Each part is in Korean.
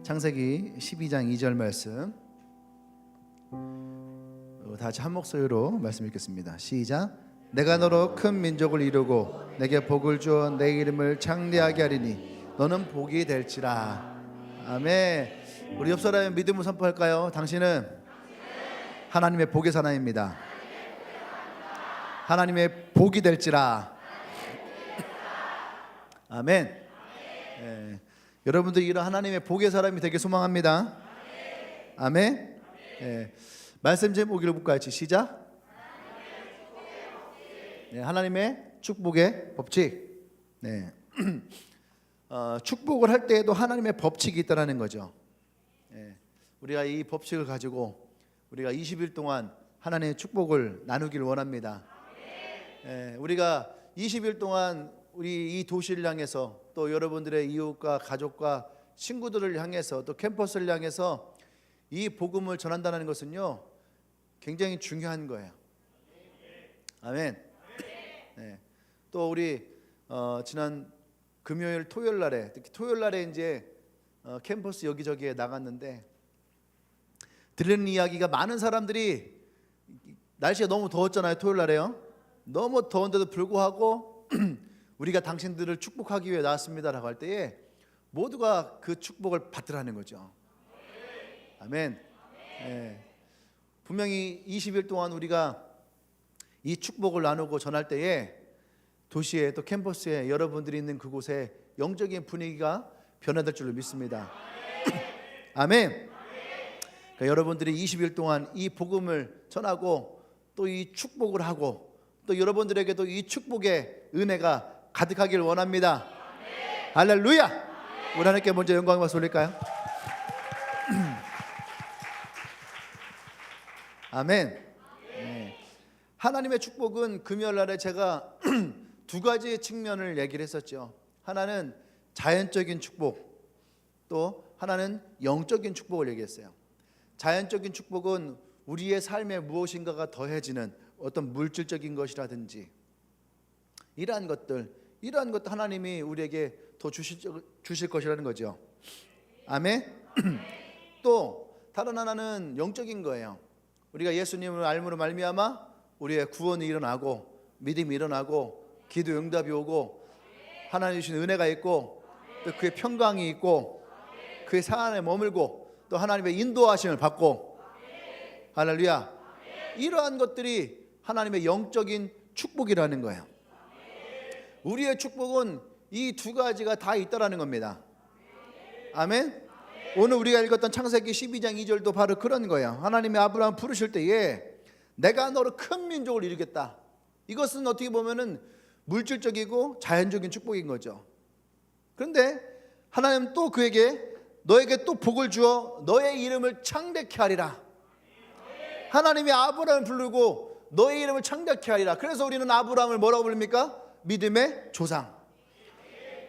창세기 12장 2절 말씀 다 같이 한 목소리로 말씀 읽겠습니다. 시작. 내가 너로 큰 민족을 이루고 내게 복을 주어 내 이름을 창대하게 하리니 너는 복이 될지라. 아멘. 우리 옆 사람의 믿음을 선포할까요? 당신은 하나님의 복의 사람입니다. 하나님의 복이 될지라. 아멘. 네. 여러분들이 이런 하나님의 복의 사람이 되길 소망합니다. 아멘. 네. 말씀 제목 읽어볼까요? 시작. 네, 하나님의 축복의 법칙. 네. 축복을 할 때에도 하나님의 법칙이 있다는 거죠. 네. 우리가 이 법칙을 가지고 우리가 20일 동안 하나님의 축복을 나누기를 원합니다. 네. 우리가 20일 동안 우리 이 도시를 향해서 또 여러분들의 이웃과 가족과 친구들을 향해서 또 캠퍼스를 향해서 이 복음을 전한다는 것은요 굉장히 중요한 거예요. 아멘. 네. 또 우리 지난 금요일 토요일 날에 특히 토요일 날에 이제 캠퍼스 여기저기에 나갔는데 들리는 이야기가 많은 사람들이 날씨가 너무 더웠잖아요. 토요일 날에요. 너무 더운데도 불구하고 우리가 당신들을 축복하기 위해 나왔습니다라고 할 때에 모두가 그 축복을 받으라는 거죠. 아멘. 네. 분명히 20일 동안 우리가 이 축복을 나누고 전할 때에 도시에 또 캠퍼스에 여러분들이 있는 그곳에 영적인 분위기가 변화될 줄로 믿습니다. 아멘. 그러니까 여러분들이 20일 동안 이 복음을 전하고 또 이 축복을 하고 또 여러분들에게도 이 축복의 은혜가 가득하길 원합니다. 할렐루야. 우리 하나님께 먼저 영광을 박수 올릴까요? 아멘. 네. 하나님의 축복은 금요일날에 제가 두 가지의 측면을 얘기를 했었죠. 하나는 자연적인 축복, 또 하나는 영적인 축복을 얘기했어요. 자연적인 축복은 우리의 삶에 무엇인가가 더해지는 어떤 물질적인 것이라든지 이러한 것들 하나님이 우리에게 더 주실 것이라는 거죠. 아멘. 또 다른 하나는 영적인 거예요. 우리가 예수님을 알므로 말미암아 우리의 구원이 일어나고 믿음이 일어나고 기도 응답이 오고 하나님 주신 은혜가 있고 또 그의 평강이 있고 그의 사안에 머물고 또 하나님의 인도하심을 받고 할렐루야. 이러한 것들이 하나님의 영적인 축복이라는 거예요. 우리의 축복은 이 두 가지가 다 있다라는 겁니다. 아멘. 오늘 우리가 읽었던 창세기 12장 2절도 바로 그런 거예요. 하나님이 아브라함 부르실 때에 내가 너로 큰 민족을 이루겠다. 이것은 어떻게 보면은 물질적이고 자연적인 축복인 거죠. 그런데 하나님 또 그에게 너에게 또 복을 주어 너의 이름을 창대케 하리라. 하나님이 아브라함을 부르고 너의 이름을 창대케 하리라. 그래서 우리는 아브라함을 뭐라고 부릅니까? 믿음의 조상.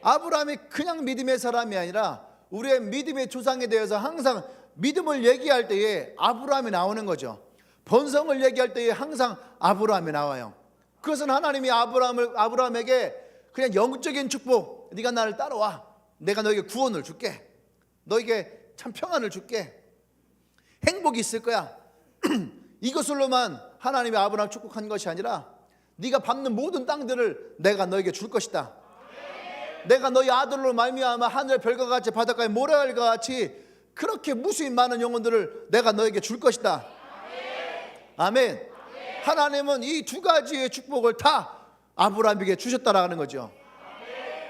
아브라함이 그냥 믿음의 사람이 아니라 우리의 믿음의 조상에 대해서 항상 믿음을 얘기할 때에 아브라함이 나오는 거죠. 번성을 얘기할 때에 항상 아브라함이 나와요. 그것은 하나님이 아브라함에게 그냥 영적인 축복, 네가 나를 따라와, 내가 너에게 구원을 줄게, 너에게 참 평안을 줄게, 행복이 있을 거야. 이것으로만 하나님이 아브라함을 축복한 것이 아니라 네가 밟는 모든 땅들을 내가 너에게 줄 것이다. 내가 너희 아들로 말미암아 하늘의 별과 같이 바닷가의 모래알과 같이 그렇게 무수히 많은 영혼들을 내가 너에게 줄 것이다. 아멘. 하나님은 이 두 가지의 축복을 다 아브라함에게 주셨다라는 거죠.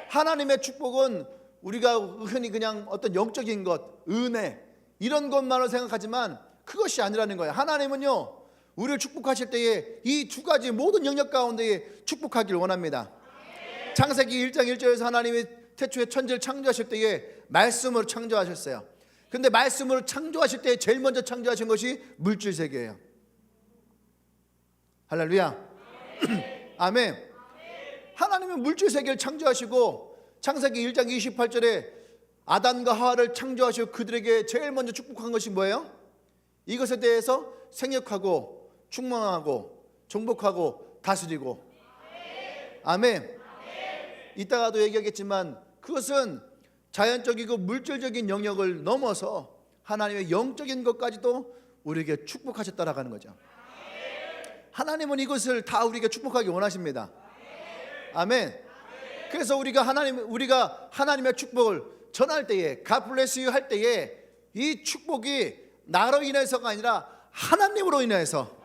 하나님의 축복은 우리가 흔히 그냥 어떤 영적인 것, 은혜 이런 것만을 생각하지만 그것이 아니라는 거예요. 하나님은요 우리를 축복하실 때에 이 두 가지 모든 영역 가운데에 축복하기를 원합니다. 창세기 1장 1절에서 하나님이 태초에 천지를 창조하실 때에 말씀으로 창조하셨어요. 그런데 말씀으로 창조하실 때에 제일 먼저 창조하신 것이 물질 세계예요. 할렐루야. 아멘. 하나님은 물질 세계를 창조하시고 창세기 1장 28절에 아담과 하와를 창조하시고 그들에게 제일 먼저 축복한 것이 뭐예요? 이것에 대해서 생육하고 충만하고 정복하고 다스리고. 아멘. 이따가도 얘기하겠지만 그것은 자연적이고 물질적인 영역을 넘어서 하나님의 영적인 것까지도 우리에게 축복하셨다라고 하는 거죠. 하나님은 이것을 다 우리에게 축복하기 원하십니다. 아멘. 그래서 우리가 하나님의 축복을 전할 때에, God bless you 할 때에, 이 축복이 나로 인해서가 아니라 하나님으로 인해서.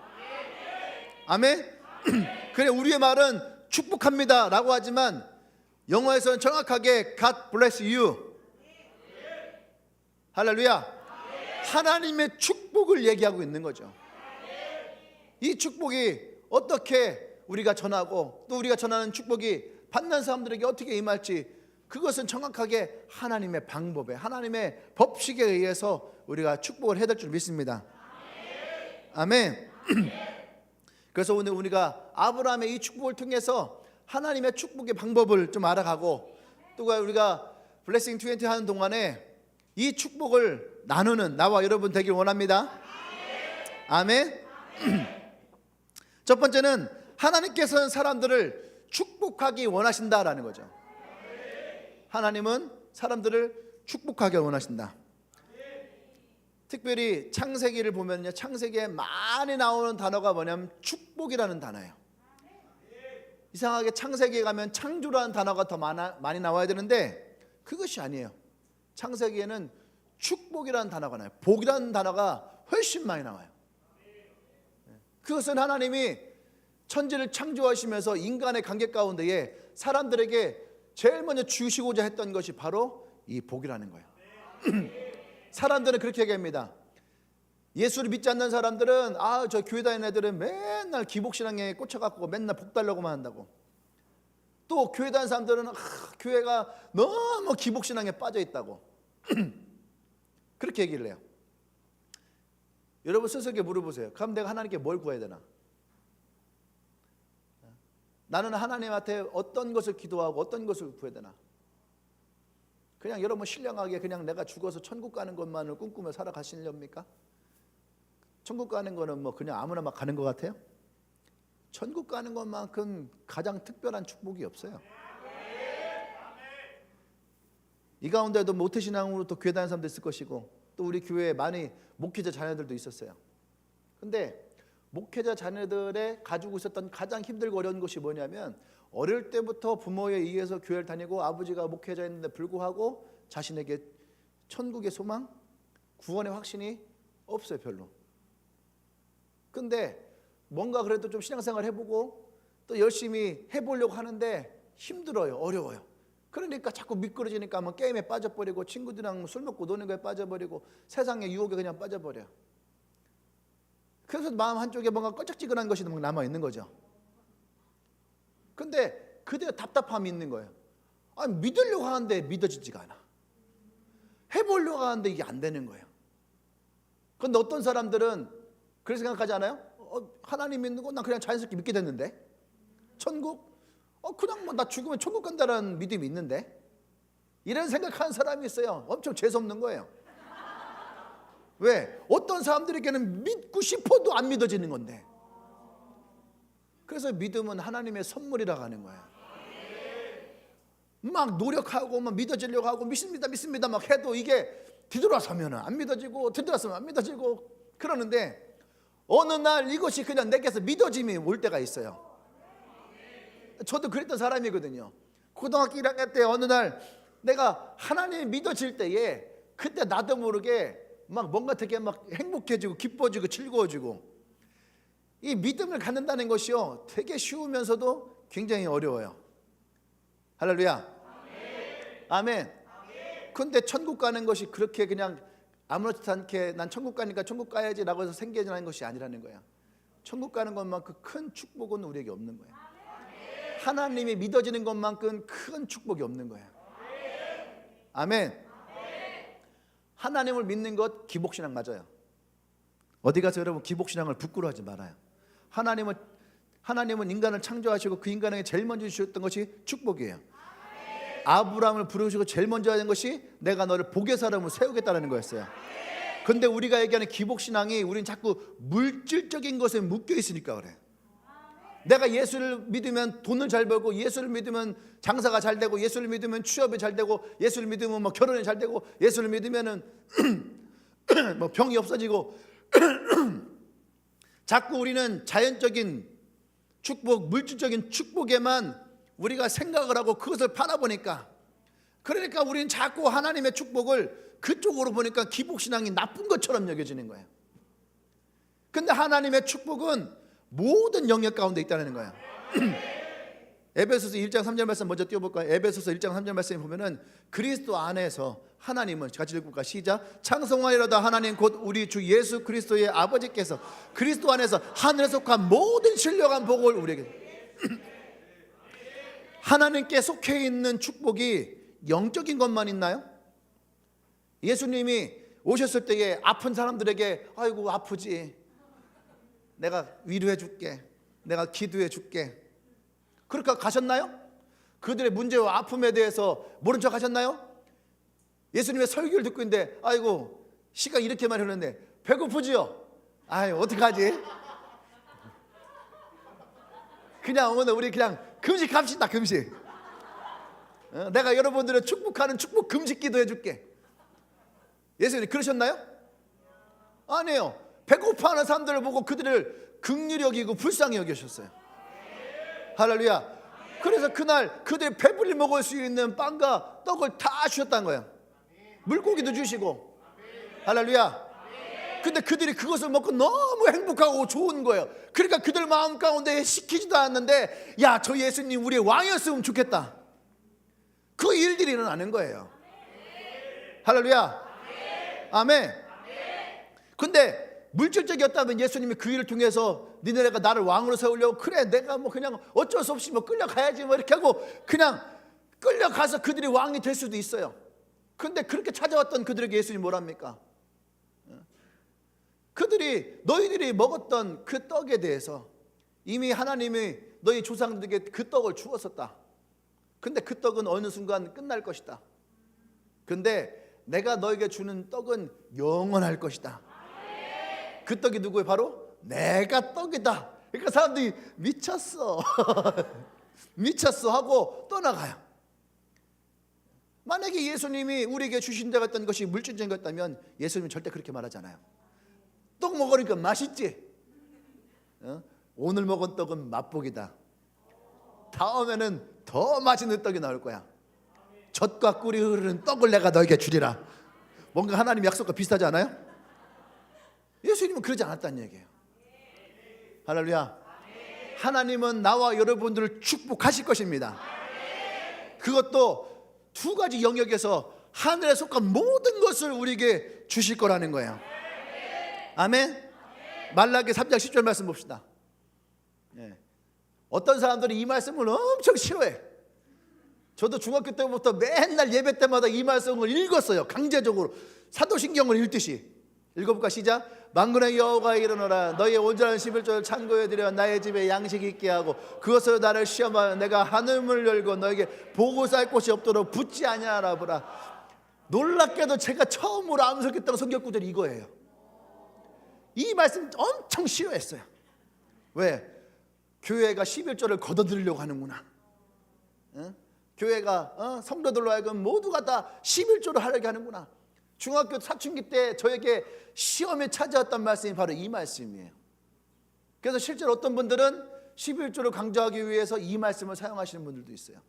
아멘. 그래, 우리의 말은 축복합니다 라고 하지만 영어에서는 정확하게 God bless you. 할렐루야. 하나님의 축복을 얘기하고 있는 거죠. 이 축복이 어떻게 우리가 전하고 또 우리가 전하는 축복이 받는 사람들에게 어떻게 임할지, 그것은 정확하게 하나님의 방법에, 하나님의 법칙에 의해서 우리가 축복을 해야 될 줄 믿습니다. 아멘. 그래서 오늘 우리가 아브라함의 이 축복을 통해서 하나님의 축복의 방법을 좀 알아가고, 또 우리가 블레싱 20 하는 동안에 이 축복을 나누는 나와 여러분 되길 원합니다. 아멘. 첫 번째는 하나님께서는 사람들을 축복하기 원하신다라는 거죠. 하나님은 사람들을 축복하기 원하신다. 특별히 창세기를 보면요, 창세기에 많이 나오는 단어가 뭐냐면 축복이라는 단어예요. 이상하게 창세기에 가면 창조라는 단어가 더 많이 나와야 되는데 그것이 아니에요. 창세기에는 축복이라는 단어가 나와요. 복이라는 단어가 훨씬 많이 나와요. 그것은 하나님이 천지를 창조하시면서 인간의 관계 가운데에 사람들에게 제일 먼저 주시고자 했던 것이 바로 이 복이라는 거예요. 사람들은 그렇게 얘기합니다. 예수를 믿지 않는 사람들은 저 교회 다니는 애들은 맨날 기복신앙에 꽂혀갖고 맨날 복 달라고만 한다고. 또 교회 다니는 사람들은 교회가 너무 기복신앙에 빠져 있다고. 그렇게 얘기를 해요. 여러분 스스로에게 물어보세요. 그럼 내가 하나님께 뭘 구해야 되나? 나는 하나님한테 어떤 것을 기도하고 어떤 것을 구해야 되나? 그냥 여러분 신령하게 그냥 내가 죽어서 천국 가는 것만을 꿈꾸며 살아가시렵니까? 천국 가는 거는 뭐 그냥 아무나 막 가는 것 같아요? 천국 가는 것만큼 가장 특별한 축복이 없어요. 이 가운데도 모태신앙으로 또 교회 다니는 사람도 있을 것이고, 또 우리 교회에 많이 목회자 자녀들도 있었어요. 근데 목회자 자녀들의 가지고 있었던 가장 힘들고 어려운 것이 뭐냐면, 어릴 때부터 부모에 의해서 교회를 다니고 아버지가 목회자였는데 불구하고 자신에게 천국의 소망, 구원의 확신이 없어요. 별로. 근데 뭔가 그래도 좀 신앙생활 해보고 또 열심히 해보려고 하는데 힘들어요. 어려워요. 그러니까 자꾸 미끄러지니까 뭐 게임에 빠져버리고 친구들이랑 술 먹고 노는 거에 빠져버리고 세상의 유혹에 그냥 빠져버려요. 그래서 마음 한쪽에 뭔가 껄쩍지근한 것이 남아있는 거죠. 근데 그대로 답답함이 있는 거예요. 믿으려고 하는데 믿어지지가 않아. 해보려고 하는데 이게 안 되는 거예요. 그런데 어떤 사람들은 그렇게 생각하지 않아요? 하나님 믿는 거 난 그냥 자연스럽게 믿게 됐는데, 천국? 그냥 뭐 나 죽으면 천국 간다는 믿음이 있는데, 이런 생각하는 사람이 있어요. 엄청 재수없는 거예요. 왜? 어떤 사람들에게는 믿고 싶어도 안 믿어지는 건데. 그래서 믿음은 하나님의 선물이라고 하는 거예요. 막 노력하고 막 믿어지려고 하고 믿습니다 막 해도 이게 뒤돌아서면 안 믿어지고 뒤돌아서면 안 믿어지고 그러는데, 어느 날 이것이 그냥 내게서 믿어짐이 올 때가 있어요. 저도 그랬던 사람이거든요. 고등학교 1학년 때 어느 날 내가 하나님이 믿어질 때에 그때 나도 모르게 막 뭔가 되게 막 행복해지고 기뻐지고 즐거워지고, 이 믿음을 갖는다는 것이요 되게 쉬우면서도 굉장히 어려워요. 할렐루야. 아멘. 근데 천국 가는 것이 그렇게 그냥 아무렇지 않게 난 천국 가니까 천국 가야지라고 해서 생겨지는 것이 아니라는 거야. 천국 가는 것만큼 큰 축복은 우리에게 없는 거야. 하나님이 믿어지는 것만큼 큰 축복이 없는 거야. 아멘. 하나님을 믿는 것 기복신앙 맞아요. 어디 가서 여러분 기복신앙을 부끄러워하지 말아요. 하나님은 인간을 창조하시고 그 인간에게 제일 먼저 주셨던 것이 축복이에요. 아브라함을 부르시고 제일 먼저 하는 것이 내가 너를 복의 사람으로 세우겠다는 거였어요. 근데 우리가 얘기하는 기복신앙이 우린 자꾸 물질적인 것에 묶여 있으니까 그래. 내가 예수를 믿으면 돈을 잘 벌고, 예수를 믿으면 장사가 잘 되고, 예수를 믿으면 취업이 잘 되고, 예수를 믿으면 뭐 결혼이 잘 되고, 예수를 믿으면은 뭐 병이 없어지고 자꾸 우리는 자연적인 축복, 물질적인 축복에만 우리가 생각을 하고 그것을 바라보니까, 그러니까 우리는 자꾸 하나님의 축복을 그쪽으로 보니까 기복신앙이 나쁜 것처럼 여겨지는 거예요. 근데 하나님의 축복은 모든 영역 가운데 있다는 거예요. 에베소서 1장 3절 말씀 먼저 띄워볼까요? 에베소서 1장 3절 말씀에 보면은 그리스도 안에서 하나님은, 같이 읽어볼까? 시작. 창성하리로다 하나님 곧 우리 주 예수 그리스도의 아버지께서 그리스도 안에서 하늘에 속한 모든 신령한 복을 우리에게 하나님께 속해 있는 축복이 영적인 것만 있나요? 예수님이 오셨을 때에 아픈 사람들에게 아이고 아프지, 내가 위로해 줄게, 내가 기도해 줄게, 그렇게 가셨나요? 그들의 문제와 아픔에 대해서 모른 척 하셨나요? 예수님의 설교를 듣고 있는데 아이고 시간 이렇게 많이 흐르는데 배고프지요? 아유 어떡하지? 그냥 오늘 우리 그냥 금식합시다. 금식. 내가 여러분들을 축복하는 축복 금식 기도해 줄게. 예수님 그러셨나요? 아니에요. 배고파하는 사람들을 보고 그들을 긍휼히 여기고 불쌍히 여기셨어요. 할렐루야. 그래서 그날 그들이 배불리 먹을 수 있는 빵과 떡을 다 주셨다는 거예요. 물고기도 주시고. 할렐루야. 근데 그들이 그것을 먹고 너무 행복하고 좋은 거예요. 그러니까 그들 마음 가운데 시키지도 않았는데 야, 저 예수님 우리의 왕이었으면 좋겠다. 그 일들이 일어나는 거예요. 할렐루야. 아멘. 근데 물질적이었다면 예수님이 그 일을 통해서 니네가 나를 왕으로 세우려고, 그래 내가 뭐 그냥 어쩔 수 없이 뭐 끌려가야지 뭐 이렇게 하고 그냥 끌려가서 그들이 왕이 될 수도 있어요. 근데 그렇게 찾아왔던 그들에게 예수님이 뭐랍니까? 그들이 너희들이 먹었던 그 떡에 대해서 이미 하나님이 너희 조상들에게 그 떡을 주었었다. 근데 그 떡은 어느 순간 끝날 것이다. 근데 내가 너에게 주는 떡은 영원할 것이다. 그 떡이 누구예요? 바로 내가 떡이다. 그러니까 사람들이 미쳤어 미쳤어 하고 떠나가요. 만약에 예수님이 우리에게 주신다고 했던 것이 물질적인 것이었다면 예수님은 절대 그렇게 말하잖아요. 떡 먹으니까 맛있지? 오늘 먹은 떡은 맛보기다. 다음에는 더 맛있는 떡이 나올 거야. 젖과 꿀이 흐르는 떡을 내가 너에게 주리라. 뭔가 하나님 약속과 비슷하지 않아요? 예수님은 그러지 않았다는 얘기예요. 할렐루야. 하나님은 나와 여러분들을 축복하실 것입니다. 그것도 두 가지 영역에서 하늘에 속한 모든 것을 우리에게 주실 거라는 거예요. 아멘. 말라기 3장 10절 말씀 봅시다. 어떤 사람들이 이 말씀을 엄청 싫어해. 저도 중학교 때부터 맨날 예배 때마다 이 말씀을 읽었어요. 강제적으로 사도신경을 읽듯이. 읽어볼까? 시작. 만군의 여호와가 이르노라 너희의 온전한 11조를 창고에 들여 나의 집에 양식이 있게 하고 그것으로 나를 시험하여 내가 하늘문을 열고 너에게 보고 쌀 곳이 없도록 붙지 아니하라 보라. 놀랍게도 제가 처음으로 암송했던 성경 구절이 이거예요. 이 말씀 엄청 싫어했어요. 왜? 교회가 11조를 걷어들이려고 하는구나. 교회가 성도들로 하여금 모두가 다 11조를 하려고 하는구나. 중학교 사춘기 때 저에게 시험에 찾아왔던 말씀이 바로 이 말씀이에요. 그래서 실제로 어떤 분들은 11조를 강조하기 위해서 이 말씀을 사용하시는 분들도 있어요.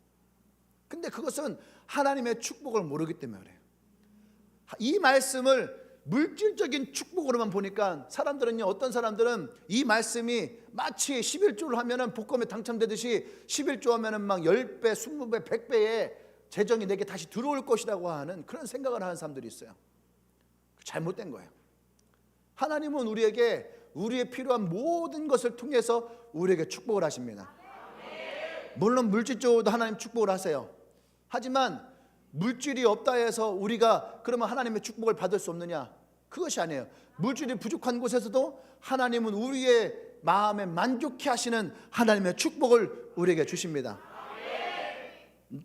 근데 그것은 하나님의 축복을 모르기 때문에 그래요. 이 말씀을 물질적인 축복으로만 보니까 사람들은요, 어떤 사람들은 이 말씀이 마치 11조를 하면은 복권에 당첨되듯이 11조 하면은 막 10배, 20배, 100배의 재정이 내게 다시 들어올 것이라고 하는 그런 생각을 하는 사람들이 있어요. 잘못된 거예요. 하나님은 우리에게 우리의 필요한 모든 것을 통해서 우리에게 축복을 하십니다. 물론 물질적으로도 하나님 축복을 하세요. 하지만 물질이 없다 해서 우리가 그러면 하나님의 축복을 받을 수 없느냐? 그것이 아니에요. 물질이 부족한 곳에서도 하나님은 우리의 마음에 만족해 하시는 하나님의 축복을 우리에게 주십니다.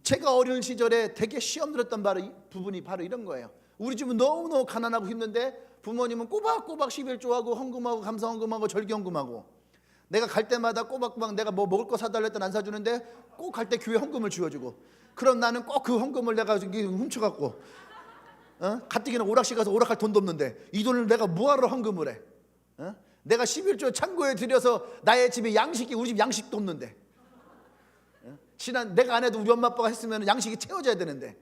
제가 어린 시절에 되게 시험 들었던 부분이 바로 이런 거예요. 우리 집은 너무너무 가난하고 힘든데 부모님은 꼬박꼬박 11조하고 헌금하고 감사헌금하고 절기헌금하고 내가 갈 때마다 꼬박꼬박 내가 뭐 먹을 거 사달라 했더니 안 사주는데 꼭 갈 때 교회 헌금을 쥐어주고, 그럼 나는 꼭 그 헌금을 내가 훔쳐갖고 가뜩이나 오락실 가서 오락할 돈도 없는데 이 돈을 내가 뭐하러 헌금을 해? 내가 11조 창고에 들여서 나의 집에 양식이, 우리 집 양식도 없는데, 지난 내가 안 해도 우리 엄마 아빠가 했으면 양식이 채워져야 되는데,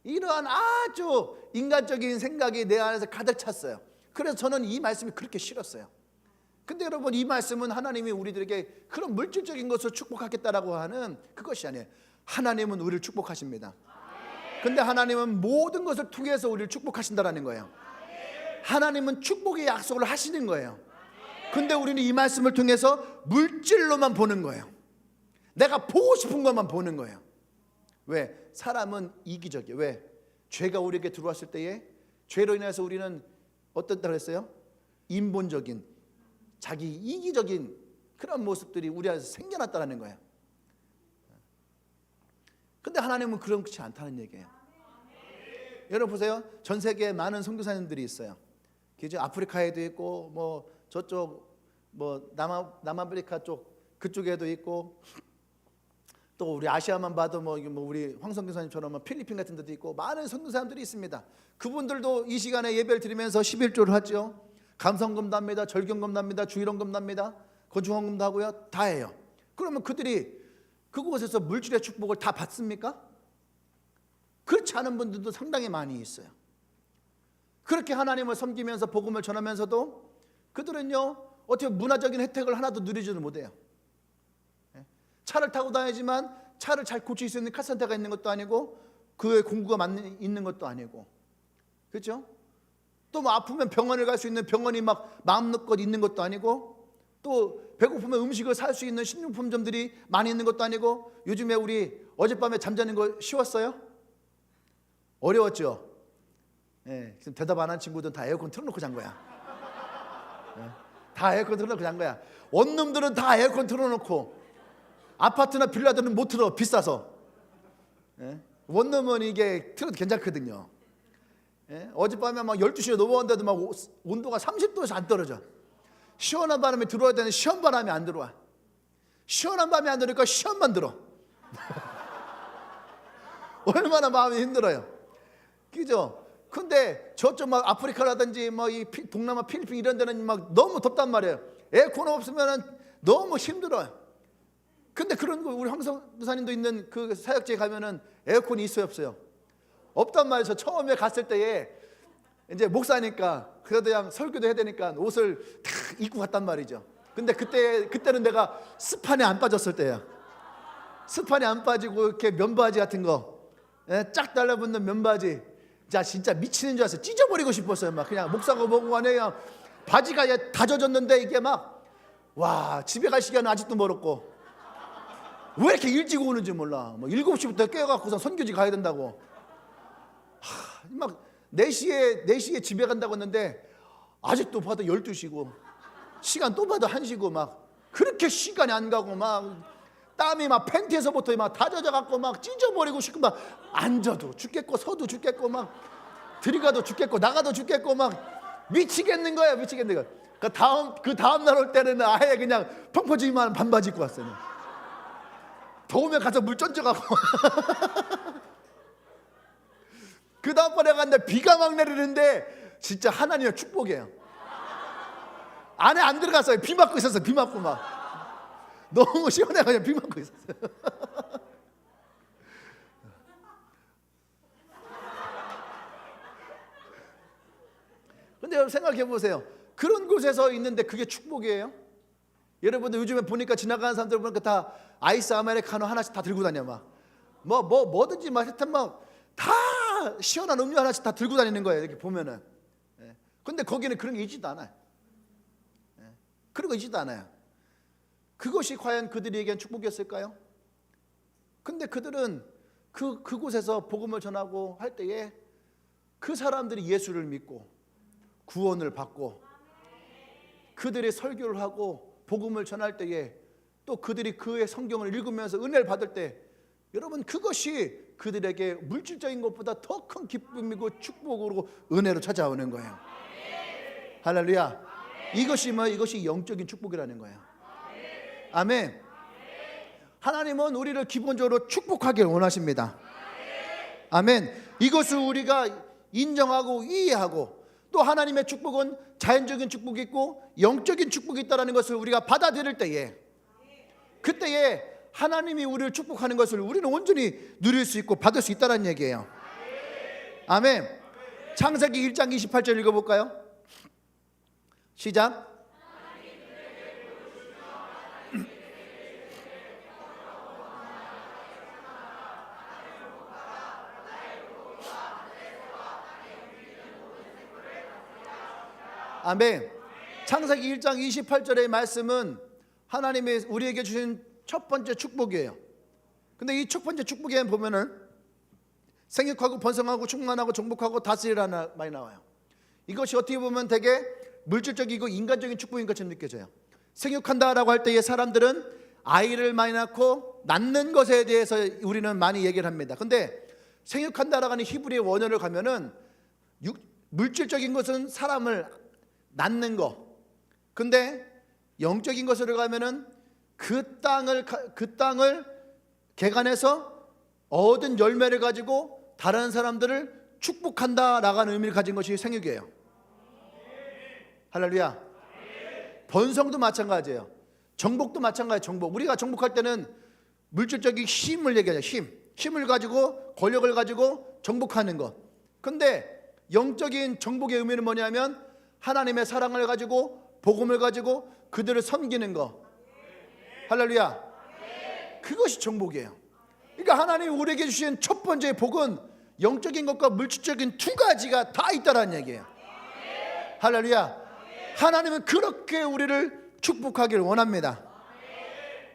이러한 아주 인간적인 생각이 내 안에서 가득 찼어요. 그래서 저는 이 말씀이 그렇게 싫었어요. 근데 여러분, 이 말씀은 하나님이 우리들에게 그런 물질적인 것을 축복하겠다라고 하는 그것이 아니에요. 하나님은 우리를 축복하십니다. 근데 하나님은 모든 것을 통해서 우리를 축복하신다라는 거예요. 하나님은 축복의 약속을 하시는 거예요. 근데 우리는 이 말씀을 통해서 물질로만 보는 거예요. 내가 보고 싶은 것만 보는 거예요. 왜? 사람은 이기적이에요. 왜? 죄가 우리에게 들어왔을 때에 죄로 인해서 우리는 어떻다 그랬어요? 인본적인, 자기 이기적인 그런 모습들이 우리 안에서 생겨났다는 거예요. 근데 하나님은 그렇지 않다는 얘기예요. 여러분 보세요. 전 세계에 많은 선교사님들이 있어요. 그죠? 아프리카에도 있고, 뭐 저쪽 뭐 남아프리카 쪽 그쪽에도 있고, 또 우리 아시아만 봐도 뭐 우리 황 선교사님처럼 뭐 필리핀 같은 데도 있고 많은 선교사님들이 있습니다. 그분들도 이 시간에 예배를 드리면서 11조를 하죠. 감성금도 합니다. 절경금도 합니다. 주일원금도 합니다. 건축원금도 하고요. 다 해요. 그러면 그들이 그곳에서 물질의 축복을 다 받습니까? 그렇지 않은 분들도 상당히 많이 있어요. 그렇게 하나님을 섬기면서 복음을 전하면서도 그들은요, 어떻게 문화적인 혜택을 하나도 누리지를 못해요. 차를 타고 다니지만 차를 잘 고칠 수 있는 카센터가 있는 것도 아니고, 그의 공구가 있는 것도 아니고, 그렇죠? 또 뭐 아프면 병원을 갈 수 있는 병원이 막 마음껏 있는 것도 아니고, 또 배고프면 음식을 살 수 있는 식료품점들이 많이 있는 것도 아니고. 요즘에 우리 어젯밤에 잠자는 거 쉬웠어요? 어려웠죠? 예, 지금 대답 안 한 친구들은 다 에어컨 틀어놓고 잔 거야. 예, 다 에어컨 틀어놓고 잔 거야. 원룸들은 다 에어컨 틀어놓고, 아파트나 빌라들은 못 틀어, 비싸서. 예? 원룸은 이게 틀어도 괜찮거든요. 예? 어젯밤에 막 12시에 넘어간데도 막 온도가 30도에서 안 떨어져. 시원한 바람이 들어와야 되는데 시원 바람이 안 들어와. 시원한 바람이 안 들어오니까 시원만 들어. 얼마나 마음이 힘들어요. 그죠? 근데 저쪽 막 아프리카라든지 뭐 이 동남아 필리핀 이런 데는 막 너무 덥단 말이에요. 에어컨 없으면 너무 힘들어요. 근데 그런 거 우리 황성사님도 있는 그 사역지에 가면은 에어컨이 있어요, 없어요? 없단 말이에요. 저 처음에 갔을 때에 이제 목사니까 그래도 그냥 설교도 해야 되니까 옷을 다 입고 갔단 말이죠. 근데 그때는 내가 스판에 안 빠졌을 때야. 스판에 안 빠지고 이렇게 면바지 같은 거, 쫙 달라붙는 면바지. 자, 진짜 미치는 줄 알았어요. 찢어버리고 싶었어요. 막 그냥 목사가 보고 안에 그냥 바지가 다 젖었는데 이게 막, 와, 집에 갈 시간은 아직도 멀었고, 왜 이렇게 일찍 오는지 몰라. 뭐 7시부터 깨어갖고서 선교지 가야 된다고. 막 4시에 집에 간다고 했는데 아직도 봐도 12시고, 시간 또 봐도 1시고, 막 그렇게 시간이 안 가고, 막 땀이 막 팬티에서부터 막 다 젖어갖고 막 찢어버리고 싶고, 막 앉아도 죽겠고 서도 죽겠고, 막 들어가도 죽겠고 나가도 죽겠고, 막 미치겠는 거야, 미치겠는 거야. 그 다음 날 올 때는 아예 그냥 펑퍼짐한 반바지 입고 왔어요. 더우면 가서 물 con져가고. 그 다음번에 갔는데 비가 막 내리는데 진짜 하나님의 축복이에요. 안에 안 들어갔어요. 비 맞고 있었어요. 비 맞고 막 너무 시원해가지고 비 맞고 있었어요. 근데 여러분 생각해 보세요. 그런 곳에서 있는데 그게 축복이에요? 여러분들 요즘에 보니까 지나가는 사람들 보니까 다 아이스 아메리카노 하나씩 다 들고 다녀. 막 뭐든지 막 하여튼 막 다 시원한 음료 하나씩 다 들고 다니는 거예요. 이렇게 보면은. 근데 거기는 그런 게 있지도 않아요. 그런 거 있지도 않아요. 그것이 과연 그들에겐 축복이었을까요? 근데 그들은 그곳에서 복음을 전하고 할 때에 그 사람들이 예수를 믿고 구원을 받고, 그들이 설교를 하고 복음을 전할 때에 또 그들이 그의 성경을 읽으면서 은혜를 받을 때, 여러분 그것이 그들에게 물질적인 것보다 더 큰 기쁨이고 축복으로 은혜로 찾아오는 거예요. 할렐루야. 이것이 영적인 축복이라는 거예요. 아멘. 하나님은 우리를 기본적으로 축복하길 원하십니다. 아멘. 이것을 우리가 인정하고 이해하고, 또 하나님의 축복은 자연적인 축복이 있고 영적인 축복이 있다는 것을 우리가 받아들일 때에, 그때에 하나님이 우리를 축복하는 것을 우리는 온전히 누릴 수 있고 받을 수 있다는 얘기예요. 아멘. 창세기 1장 28절 읽어볼까요? 시작. 아멘. 창세기 1장 28절의 말씀은 하나님이 우리에게 주신 첫 번째 축복이에요. 근데 이 첫 번째 축복에 보면은 생육하고 번성하고 충만하고 정복하고 다스리라는 말이 나와요. 이것이 어떻게 보면 되게 물질적이고 인간적인 축복인 것처럼 느껴져요. 생육한다라고 할 때에 사람들은 아이를 많이 낳고 낳는 것에 대해서 우리는 많이 얘기를 합니다. 근데 생육한다라고 하는 히브리의 원어를 가면은 물질적인 것은 사람을 낳는 거, 근데 영적인 것으로 가면은 그 땅을 개간해서 얻은 열매를 가지고 다른 사람들을 축복한다라고 하는 의미를 가진 것이 생육이에요. 할렐루야. 번성도 마찬가지예요. 정복도 마찬가지예요. 정복. 우리가 정복할 때는 물질적인 힘을 얘기하죠. 힘을 가지고 권력을 가지고 정복하는 것. 근데 영적인 정복의 의미는 뭐냐면 하나님의 사랑을 가지고 복음을 가지고 그들을 섬기는 것. 할렐루야. 그것이 정복이에요. 그러니까 하나님이 우리에게 주신 첫 번째 복은 영적인 것과 물질적인 두 가지가 다 있다는 얘기예요. 할렐루야. 하나님은 그렇게 우리를 축복하기를 원합니다.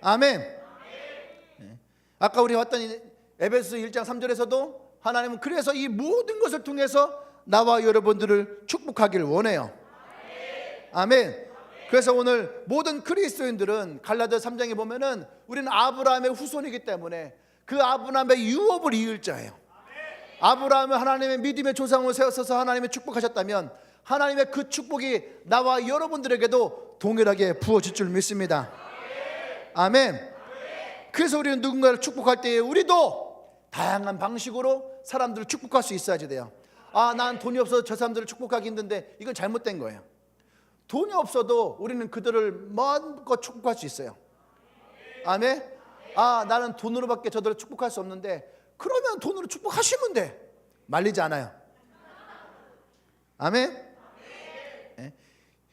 아멘. 아까 우리 봤던 에베소 1장 3절에서도 하나님은 그래서 이 모든 것을 통해서 나와 여러분들을 축복하기를 원해요. 아멘. 그래서 오늘 모든 그리스도인들은 갈라디아 3장에 보면은 우리는 아브라함의 후손이기 때문에 그 아브라함의 유업을 이을 자예요. 아브라함은 하나님의 믿음의 조상을 세워서 하나님의 축복하셨다면 하나님의 그 축복이 나와 여러분들에게도 동일하게 부어질 줄 믿습니다. 아멘. 그래서 우리는 누군가를 축복할 때에 우리도 다양한 방식으로 사람들을 축복할 수 있어야지 돼요. 난 돈이 없어서 저 사람들을 축복하기 힘든데, 이건 잘못된 거예요. 돈이 없어도 우리는 그들을 마음껏 축복할 수 있어요. 아멘. 나는 돈으로밖에 저들을 축복할 수 없는데, 그러면 돈으로 축복하시면 돼. 말리지 않아요. 아멘.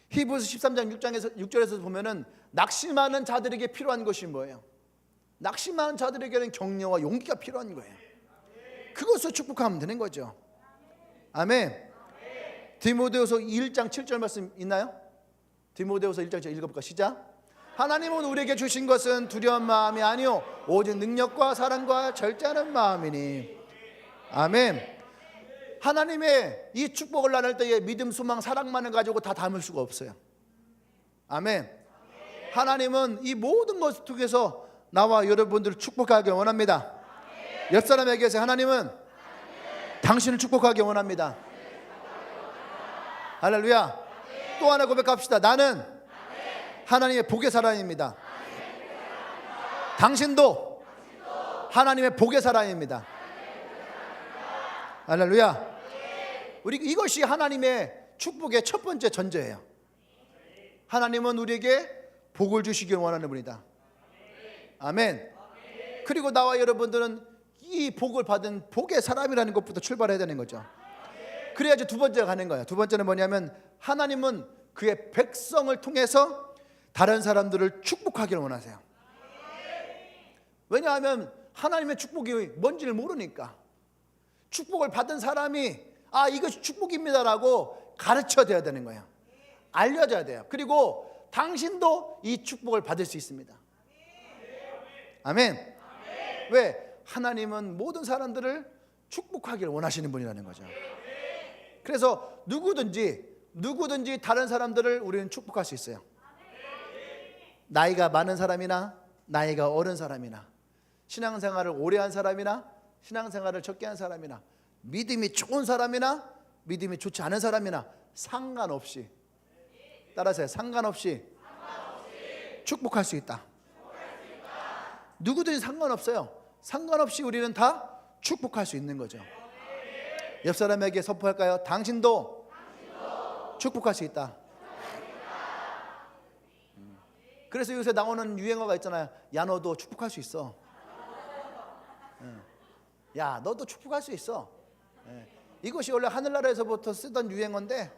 히브리서 13장 6절에서 보면은 낙심하는 자들에게 필요한 것이 뭐예요? 낙심하는 자들에게는 격려와 용기가 필요한 거예요. 그것을 축복하면 되는 거죠. 아멘. 디모데후서 1장 7절 말씀 있나요? 디모데후서 1장 7절 읽어볼까? 시작. 하나님은 우리에게 주신 것은 두려운 마음이 아니요 오직 능력과 사랑과 절제하는 마음이니. 아멘. 하나님의 이 축복을 나눌 때에 믿음, 소망, 사랑만을 가지고 다 담을 수가 없어요. 아멘. 하나님은 이 모든 것을 통해서 나와 여러분들을 축복하기 원합니다. 옆 사람에게 하세요. 하나님은 당신을 축복하기 원합니다. 할렐루야. 또 하나 고백합시다. 나는 하나님의 복의 사람입니다. 당신도 하나님의 복의 사람입니다. 할렐루야. 우리 이것이 하나님의 축복의 첫 번째 전제예요. 하나님은 우리에게 복을 주시길 원하는 분이다. 아멘. 그리고 나와 여러분들은 이 복을 받은 복의 사람이라는 것부터 출발해야 되는 거죠. 그래야지 두 번째가 가는 거예요. 두 번째는 뭐냐면 하나님은 그의 백성을 통해서 다른 사람들을 축복하기를 원하세요. 왜냐하면 하나님의 축복이 뭔지를 모르니까. 축복을 받은 사람이 이것이 축복입니다라고 가르쳐야 되는 거예요. 알려줘야 돼요. 그리고 당신도 이 축복을 받을 수 있습니다. 아멘. 왜? 하나님은 모든 사람들을 축복하기를 원하시는 분이라는 거죠. 그래서 누구든지 다른 사람들을 우리는 축복할 수 있어요. 나이가 많은 사람이나 나이가 어린 사람이나, 신앙생활을 오래 한 사람이나 신앙생활을 적게 한 사람이나, 믿음이 좋은 사람이나 믿음이 좋지 않은 사람이나 상관없이, 따라서 상관없이 축복할 수 있다. 누구든지 상관없어요. 상관없이 우리는 다 축복할 수 있는 거죠. 옆 사람에게 선포할까요? 당신도 축복할 수 있다. 그래서 요새 나오는 유행어가 있잖아요. 야, 너도 축복할 수 있어. 야, 너도 축복할 수 있어. 이것이 원래 하늘나라에서부터 쓰던 유행어인데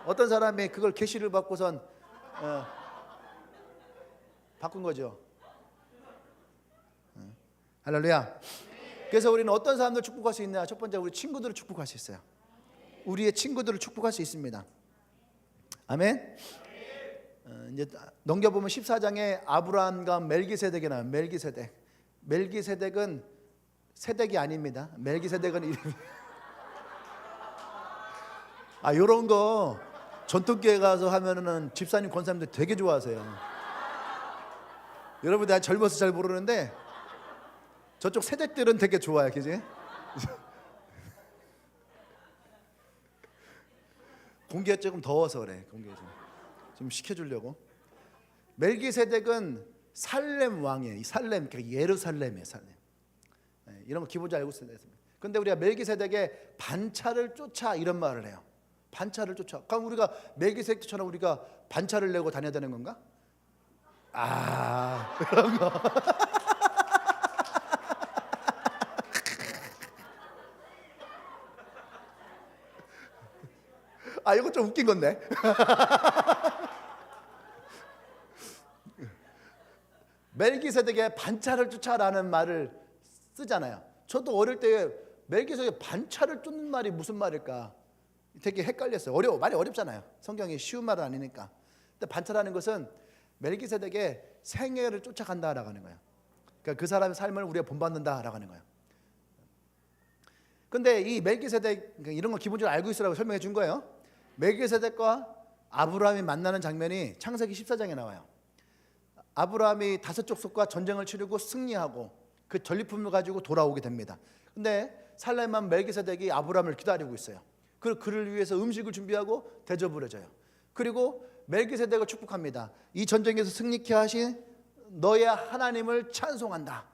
어떤 사람이 그걸 계시를 받고선 바꾼 거죠. 할렐루야. 그래서 우리는 어떤 사람들 축복할 수 있냐? 첫 번째, 우리 친구들을 축복할 수 있어요. 우리의 친구들을 축복할 수 있습니다. 아멘. 이제 넘겨보면 14장에 아브라함과 멜기세덱이 나와요. 멜기세덱은 세덱이 아닙니다. 멜기세덱은 이름이 요런 거 전통교회 가서 하면은 집사님 권사님들 되게 좋아하세요. 여러분, 내가 젊어서 잘 모르는데 저쪽 세댁들은 되게 좋아요. 그지? 공기가 조금 더워서 그래. 공기가 좀 식혀주려고. 멜기세덱은 살렘 왕이에요. 이 살렘, 그러니까 예루살렘이에요. 살렘. 이런 거 기본적으로 알고 있어야 됩니다. 근데 우리가 멜기세덱의 반차를 쫓아 이런 말을 해요. 반차를 쫓아. 그럼 우리가 멜기세덱처럼 우리가 반차를 내고 다녀야 되는 건가? 그런 거. 이거 좀 웃긴 건데. 멜기세덱의 반차를 쫓아라는 말을 쓰잖아요. 저도 어릴 때 멜기세덱의 반차를 쫓는 말이 무슨 말일까 되게 헷갈렸어요. 말이 어렵잖아요. 성경이 쉬운 말은 아니니까. 근데 반차라는 것은 멜기세덱의 생애를 쫓아간다라고 하는 거예요. 그러니까 그 사람의 삶을 우리가 본받는다라고 하는 거예요. 근데 이 멜기세덱, 이런 거 기본적으로 알고 있으라고 설명해 준 거예요. 멜기세덱과 아브라함이 만나는 장면이 창세기 14장에 나와요. 아브라함이 다섯 족속과 전쟁을 치르고 승리하고 그 전리품을 가지고 돌아오게 됩니다. 근데 살렘만 멜기세덱이 아브라함을 기다리고 있어요. 그를 위해서 음식을 준비하고 대접을 해줘요. 그리고 멜기세덱을 축복합니다. 이 전쟁에서 승리케 하신 너의 하나님을 찬송한다.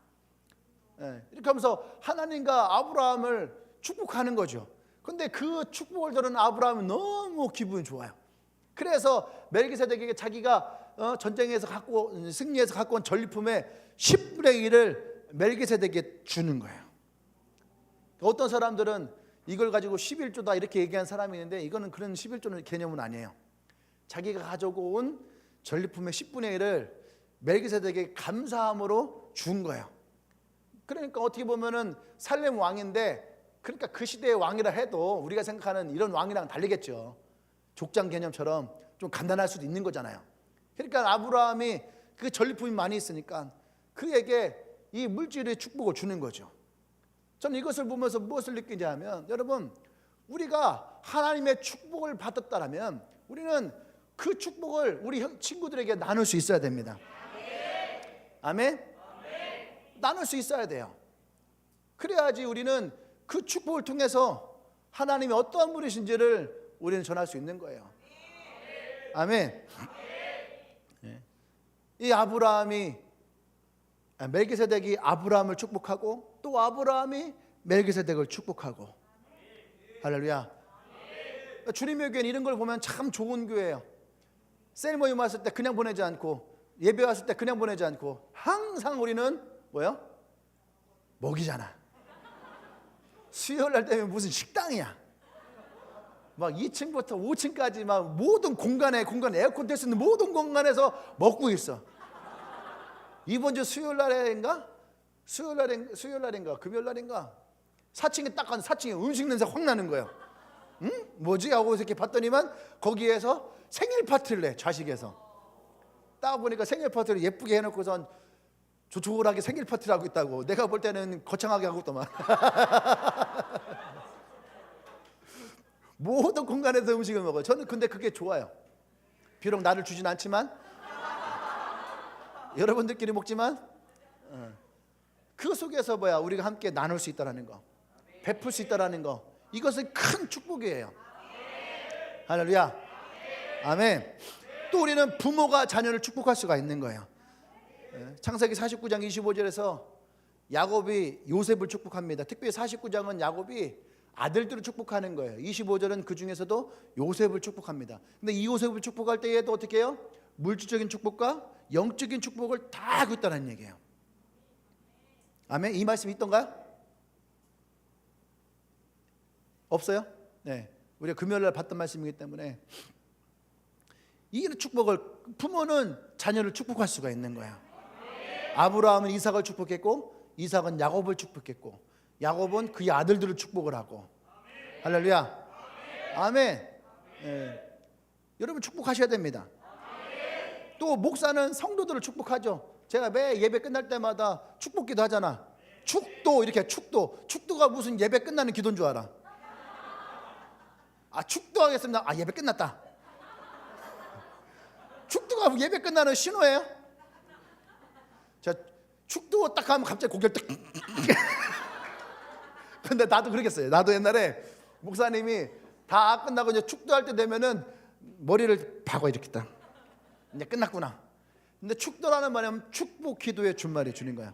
이렇게 하면서 하나님과 아브라함을 축복하는 거죠. 근데 그 축복을 들은 아브라함은 너무 기분이 좋아요. 그래서 멜기세덱에게 자기가 전쟁에서 승리해서 갖고 온 전리품의 10분의 1을 멜기세덱에게 주는 거예요. 어떤 사람들은 이걸 가지고 11조다 이렇게 얘기한 사람이 있는데 이거는 그런 11조는 개념은 아니에요. 자기가 가져온 전리품의 10분의 1을 멜기세덱에게 감사함으로 준 거예요. 그러니까 어떻게 보면은 살렘 왕인데, 그러니까 그 시대의 왕이라 해도 우리가 생각하는 이런 왕이랑 다르겠죠. 족장 개념처럼 좀 간단할 수도 있는 거잖아요. 그러니까 아브라함이 그 전리품이 많이 있으니까 그에게 이 물질의 축복을 주는 거죠. 저는 이것을 보면서 무엇을 느끼냐 하면, 여러분, 우리가 하나님의 축복을 받았다면 우리는 그 축복을 우리 친구들에게 나눌 수 있어야 됩니다. 아멘? 나눌 수 있어야 돼요. 그래야지 우리는 그 축복을 통해서 하나님이 어떠한 분이신지를 우리는 전할 수 있는 거예요. 아멘. 이 멜기세덱이 아브라함을 축복하고 또 아브라함이 멜기세덱을 축복하고. 할렐루야. 주님의 교회는 이런 걸 보면 참 좋은 교회예요. 셀 모임 왔을 때 그냥 보내지 않고, 예배 왔을 때 그냥 보내지 않고, 항상 우리는 뭐요? 먹이잖아. 수요일 날 되면 무슨 식당이야. 막 2층부터 5층까지 막 모든 공간 에어컨 될 수 있는 모든 공간에서 먹고 있어. 이번 주 수요일 날인가 금요일 날인가 4층에 딱 가서 4층에 음식 냄새 확 나는 거예요. 응? 뭐지? 하고 이렇게 봤더니만 거기에서 생일 파티를 해. 좌식에서 딱 보니까 생일 파티를 예쁘게 해놓고선 조촐하게 생일 파티를 하고 있다고. 내가 볼 때는 거창하게 하고 있더만. 모든 공간에서 음식을 먹어요. 저는 근데 그게 좋아요. 비록 나를 주진 않지만, 여러분들끼리 먹지만, 그 속에서 우리가 함께 나눌 수 있다는 거, 베풀 수 있다는 거, 이것은 큰 축복이에요. 할렐루야. 아멘. 또 우리는 부모가 자녀를 축복할 수가 있는 거예요. 창세기 49장 25절에서 야곱이 요셉을 축복합니다. 특별히 49장은 야곱이 아들들을 축복하는 거예요. 25절은 그 중에서도 요셉을 축복합니다. 근데 이 요셉을 축복할 때에도 어떻게 해요? 물질적인 축복과 영적인 축복을 다 줬다는 얘기예요. 아멘. 이 말씀이 있던가요? 없어요? 네. 우리가 금요일날 봤던 말씀이기 때문에 이 축복을, 부모는 자녀를 축복할 수가 있는 거예요. 아브라함은 이삭을 축복했고, 이삭은 야곱을 축복했고, 야곱은 그의 아들들을 축복을 하고. 할렐루야. 아멘. 네. 여러분 축복하셔야 됩니다. 또 목사는 성도들을 축복하죠. 제가 매 예배 끝날 때마다 축복기도 하잖아. 축도, 이렇게 축도가 무슨 예배 끝나는 기도인 줄 알아. 축도하겠습니다. 예배 끝났다. 축도가 예배 끝나는 신호예요? 자, 축도 딱 하면 갑자기 고개를 딱. 근데 나도 그러겠어요. 나도 옛날에 목사님이 다 끝나고 이제 축도할 때 되면은 머리를 박아 이렇게 딱. 이제 끝났구나. 근데 축도라는 말은 축복 기도의 준말이 주는 거야.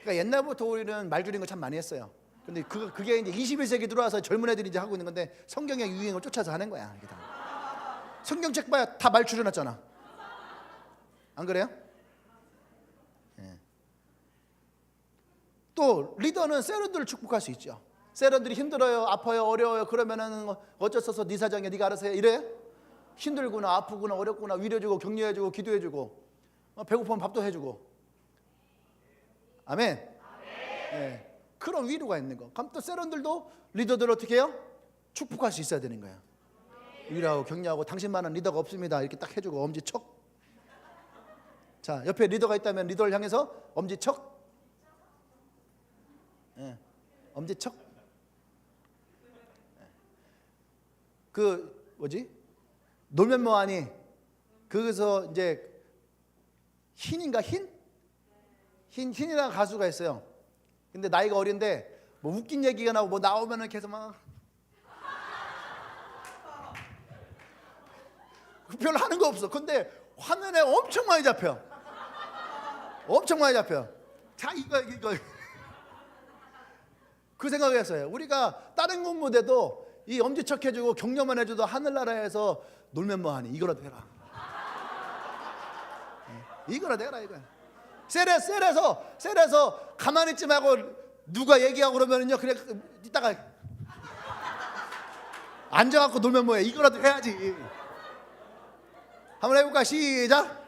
그러니까 옛날부터 우리는 말 줄인 거 참 많이 했어요. 근데 그게 이제 21세기 들어와서 젊은 애들이 이제 하고 있는 건데, 성경의 유행을 쫓아서 하는 거야. 이게 다. 성경책 봐야 다 말 줄여놨잖아. 안 그래요? 네. 또 리더는 세런들을 축복할 수 있죠. 세런들이 힘들어요, 아파요, 어려워요. 그러면은 어쩔 수 없어, 네 사정이야, 네가 알아서 해. 이래요? 힘들구나, 아프구나, 어렵구나, 위로해주고 격려해주고 기도해주고, 배고프면 밥도 해주고. 아멘. 네. 그런 위로가 있는 거. 그럼 또 세런들도 리더들 어떻게 해요? 축복할 수 있어야 되는 거예요. 위로하고 격려하고, 당신만한 리더가 없습니다, 이렇게 딱 해주고, 엄지척. 자, 옆에 리더가 있다면 리더를 향해서 엄지척. 네. 엄지척. 그 뭐지? 놀면 뭐하니? 거기서 이제 흰인가 흰이라는 가수가 있어요. 근데 나이가 어린데 뭐 웃긴 얘기가 나오고 뭐 나오면은 계속 막 별로 하는 거 없어. 근데 화면에 엄청 많이 잡혀. 엄청 많이 잡혀. 자, 이거 그 생각을 했어요. 우리가 다른 군부대도 이 엄지척 해주고 격려만 해줘도 하늘나라에서 놀면 뭐하니? 이거라도 해라. 이거라도 해라, 이거. 셀에서 가만히 있지 말고 누가 얘기하고 그러면은요, 그래 이따가 앉아갖고 놀면 뭐해? 이거라도 해야지. 한번 해볼까? 시작.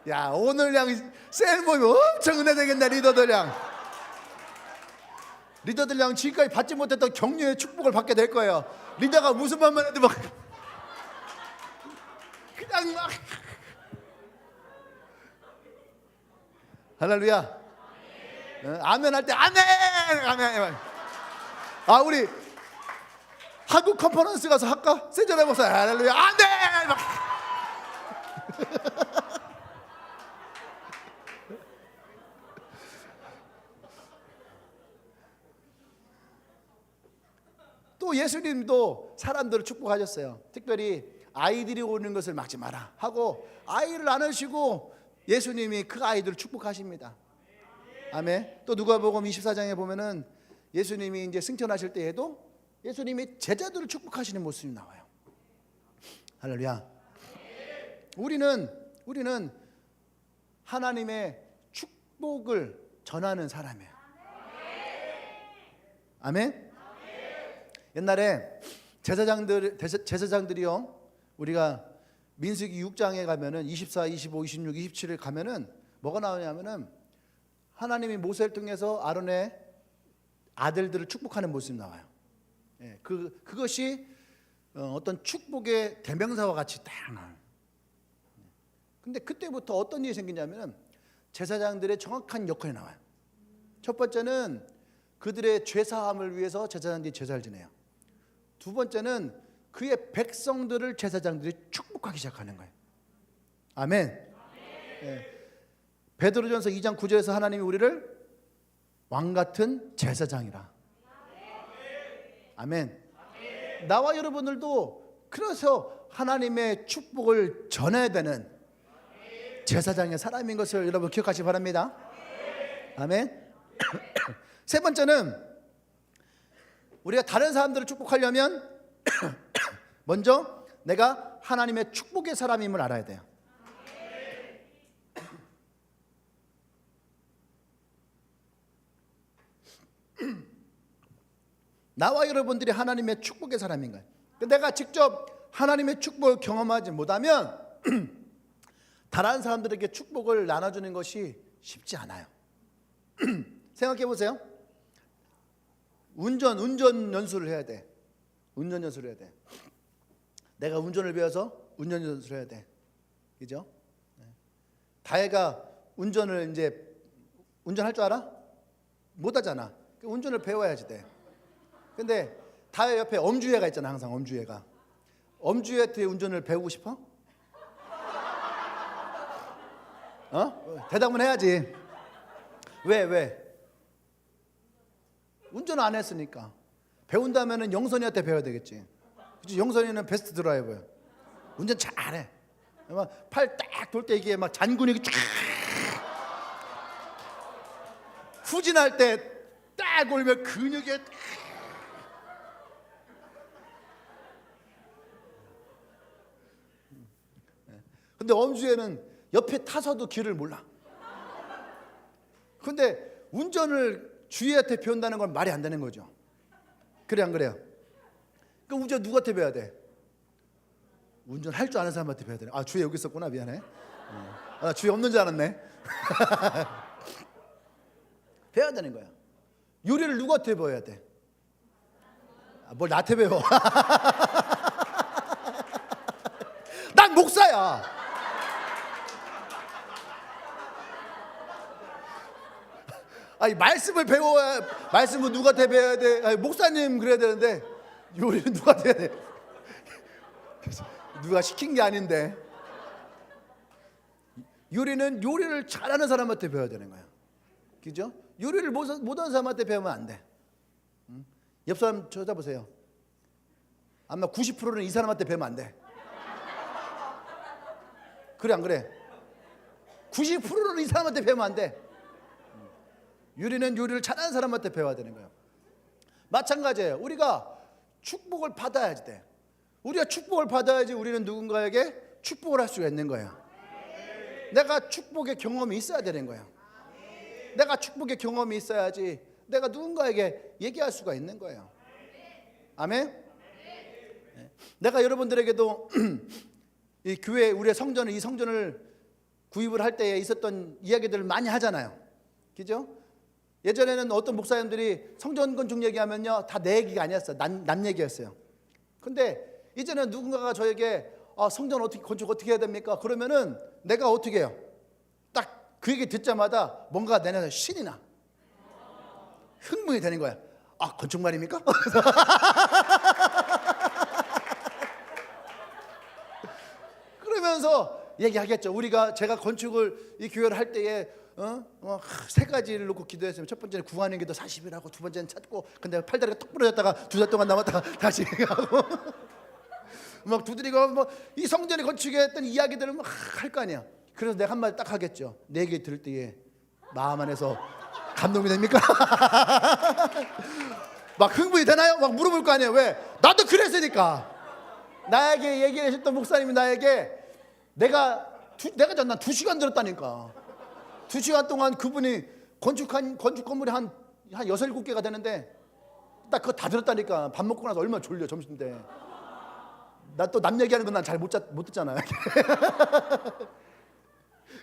야, 오늘 그냥 셀 모임 엄청 은혜 되겠네. 리더들랑 지금까지 받지 못했던 격려의 축복을 받게 될 거예요. 리더가 무슨 말만 해도 막 그냥 막. 할렐루야. 아멘 할 때 아멘. 우리 한국 컨퍼런스 가서 할까? 세전해 보세요. 할렐루야. 아멘. 막. 또 예수님도 사람들을 축복하셨어요. 특별히 아이들이 오는 것을 막지 마라 하고 아이를 안으시고 예수님이 그 아이들을 축복하십니다. 아멘. 또 누가복음 24장에 보면은 예수님이 이제 승천하실 때에도 예수님이 제자들을 축복하시는 모습이 나와요. 할렐루야. 우리는 하나님의 축복을 전하는 사람이에요. 아멘. 옛날에 제사장들이요, 우리가 민수기 6장에 가면은 24, 25, 26, 27을 가면은 뭐가 나오냐면은 하나님이 모세를 통해서 아론의 아들들을 축복하는 모습이 나와요. 예, 그것이 어떤 축복의 대명사와 같이 딱 나와요. 근데 그때부터 어떤 일이 생기냐면은 제사장들의 정확한 역할이 나와요. 첫 번째는 그들의 죄 사함을 위해서 제사장들이 제사를 지내요. 두 번째는 그의 백성들을 제사장들이 축복하기 시작하는 거예요. 아멘. 예. 베드로전서 2장 9절에서 하나님이 우리를 왕 같은 제사장이라. 아멘. 나와 여러분들도 그래서 하나님의 축복을 전해야 되는 제사장의 사람인 것을 여러분 기억하시기 바랍니다. 아멘. 세 번째는 우리가 다른 사람들을 축복하려면 먼저 내가 하나님의 축복의 사람임을 알아야 돼요. 나와 여러분들이 하나님의 축복의 사람인 거예요. 내가 직접 하나님의 축복을 경험하지 못하면 다른 사람들에게 축복을 나눠주는 것이 쉽지 않아요. 생각해 보세요. 운전 연수를 해야 돼. 운전 연수를 해야 돼. 내가 운전을 배워서 운전 연수를 해야 돼. 그죠? 다혜가 운전을 이제 운전할 줄 알아? 못 하잖아. 운전을 배워야지 돼. 근데 다혜 옆에 엄주혜가 있잖아. 항상 엄주혜가. 엄주혜한테 운전을 배우고 싶어? 대답은 해야지. 왜? 운전 안 했으니까. 배운다면은 영선이한테 배워야 되겠지. 그치? 영선이는 베스트 드라이버야. 운전 잘해. 팔 딱 돌 때 이게 막 잔근육이 쫙. 후진할 때 딱 올면 근육이 딱. 근데 엄주에는 옆에 타서도 길을 몰라. 근데 운전을 주희한테 배운다는 건 말이 안 되는 거죠. 그래 안 그래요? 그 운전 누구한테 배워야 돼? 운전할 줄 아는 사람한테 배워야 되네. 아, 주희 여기 있었구나. 미안해. 주희 없는 줄 알았네. 배워야 되는 거야. 요리를 누구한테 배워야 돼? 뭘 나한테 배워? 난 목사야. 아니, 말씀을 배워야, 말씀은 누구한테 배워야 돼? 아니, 목사님 그래야 되는데 요리는 누구한테 해야 돼? 누가 시킨 게 아닌데. 요리를 잘하는 사람한테 배워야 되는 거야. 그죠? 요리를 못하는 사람한테 배우면 안 돼. 옆 사람 쳐다보세요. 아마 90%는 이 사람한테 배우면 안 돼. 그래 안 그래? 90%는 이 사람한테 배우면 안 돼. 요리를 잘하는 사람한테 배워야 되는 거예요. 마찬가지예요. 우리가 축복을 받아야지 돼. 우리가 축복을 받아야지 우리는 누군가에게 축복을 할 수가 있는 거예요. 내가 축복의 경험이 있어야 되는 거예요. 내가 축복의 경험이 있어야지 내가 누군가에게 얘기할 수가 있는 거예요. 아멘. 내가 여러분들에게도 이 교회 우리의 성전을 이 성전을 구입을 할 때에 있었던 이야기들을 많이 하잖아요. 그죠? 예전에는 어떤 목사님들이 성전 건축 얘기하면요 다 내 얘기가 아니었어요. 남 얘기였어요. 근데 이제는 누군가가 저에게 성전 어떻게 건축 어떻게 해야 됩니까? 그러면은 내가 어떻게 해요? 딱 그 얘기 듣자마자 뭔가 내 안에서 신이 나. 흥분이 되는 거야. 아, 건축 말입니까? 그러면서 얘기하겠죠. 제가 건축을 이 교회를 할 때에 세 가지를 놓고 기도했으면 첫 번째는 구하는 기도 40이라고, 두 번째는 찾고, 근데 팔다리가 톡 부러졌다가 2달 동안 남았다가 다시 하고 막 두드리고 뭐 이 성전의 건축에 했던 이야기들을 막 할 거 아니야. 그래서 내가 한마디 딱 하겠죠. 내 얘기 들을 때에 마음 안에서 감동이 됩니까? 막 흥분이 되나요? 막 물어볼 거 아니에요. 왜? 나도 그랬으니까. 나에게 얘기해 주셨던 목사님이 나에게 내가 전날 2시간 들었다니까. 2시간 동안 그분이 건축 건물이 한 6, 7개가 되는데 딱 그거 다 들었다니까. 밥 먹고 나서 얼마나 졸려 점심때. 나 또 남 얘기하는 건 난 잘 못 듣잖아요.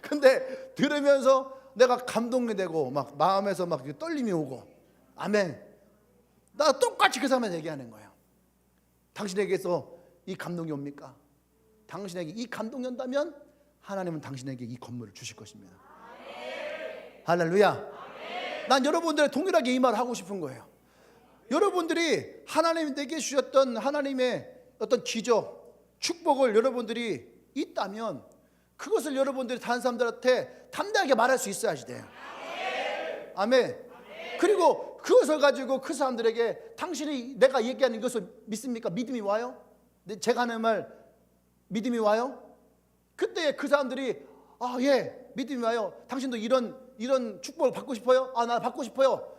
근데 들으면서 내가 감동이 되고 막 마음에서 막 떨림이 오고. 아멘. 나 똑같이 그 사람한테 얘기하는 거예요. 당신에게서 이 감동이 옵니까? 당신에게 이 감동이 온다면 하나님은 당신에게 이 건물을 주실 것입니다. 할렐루야. 난 여러분들의 동일하게 이 말을 하고 싶은 거예요. 여러분들이 하나님이 내게 주셨던 하나님의 어떤 기적, 축복을 여러분들이 있다면 그것을 여러분들이 다른 사람들한테 담대하게 말할 수 있어야지 돼요. 아멘. 그리고 그것을 가지고 그 사람들에게 당신이 내가 얘기하는 것을 믿습니까? 믿음이 와요? 제가 하는 말 믿음이 와요? 그때 그 사람들이 아, 예, 믿음이 와요. 당신도 이런 축복을 받고 싶어요? 아, 나 받고 싶어요.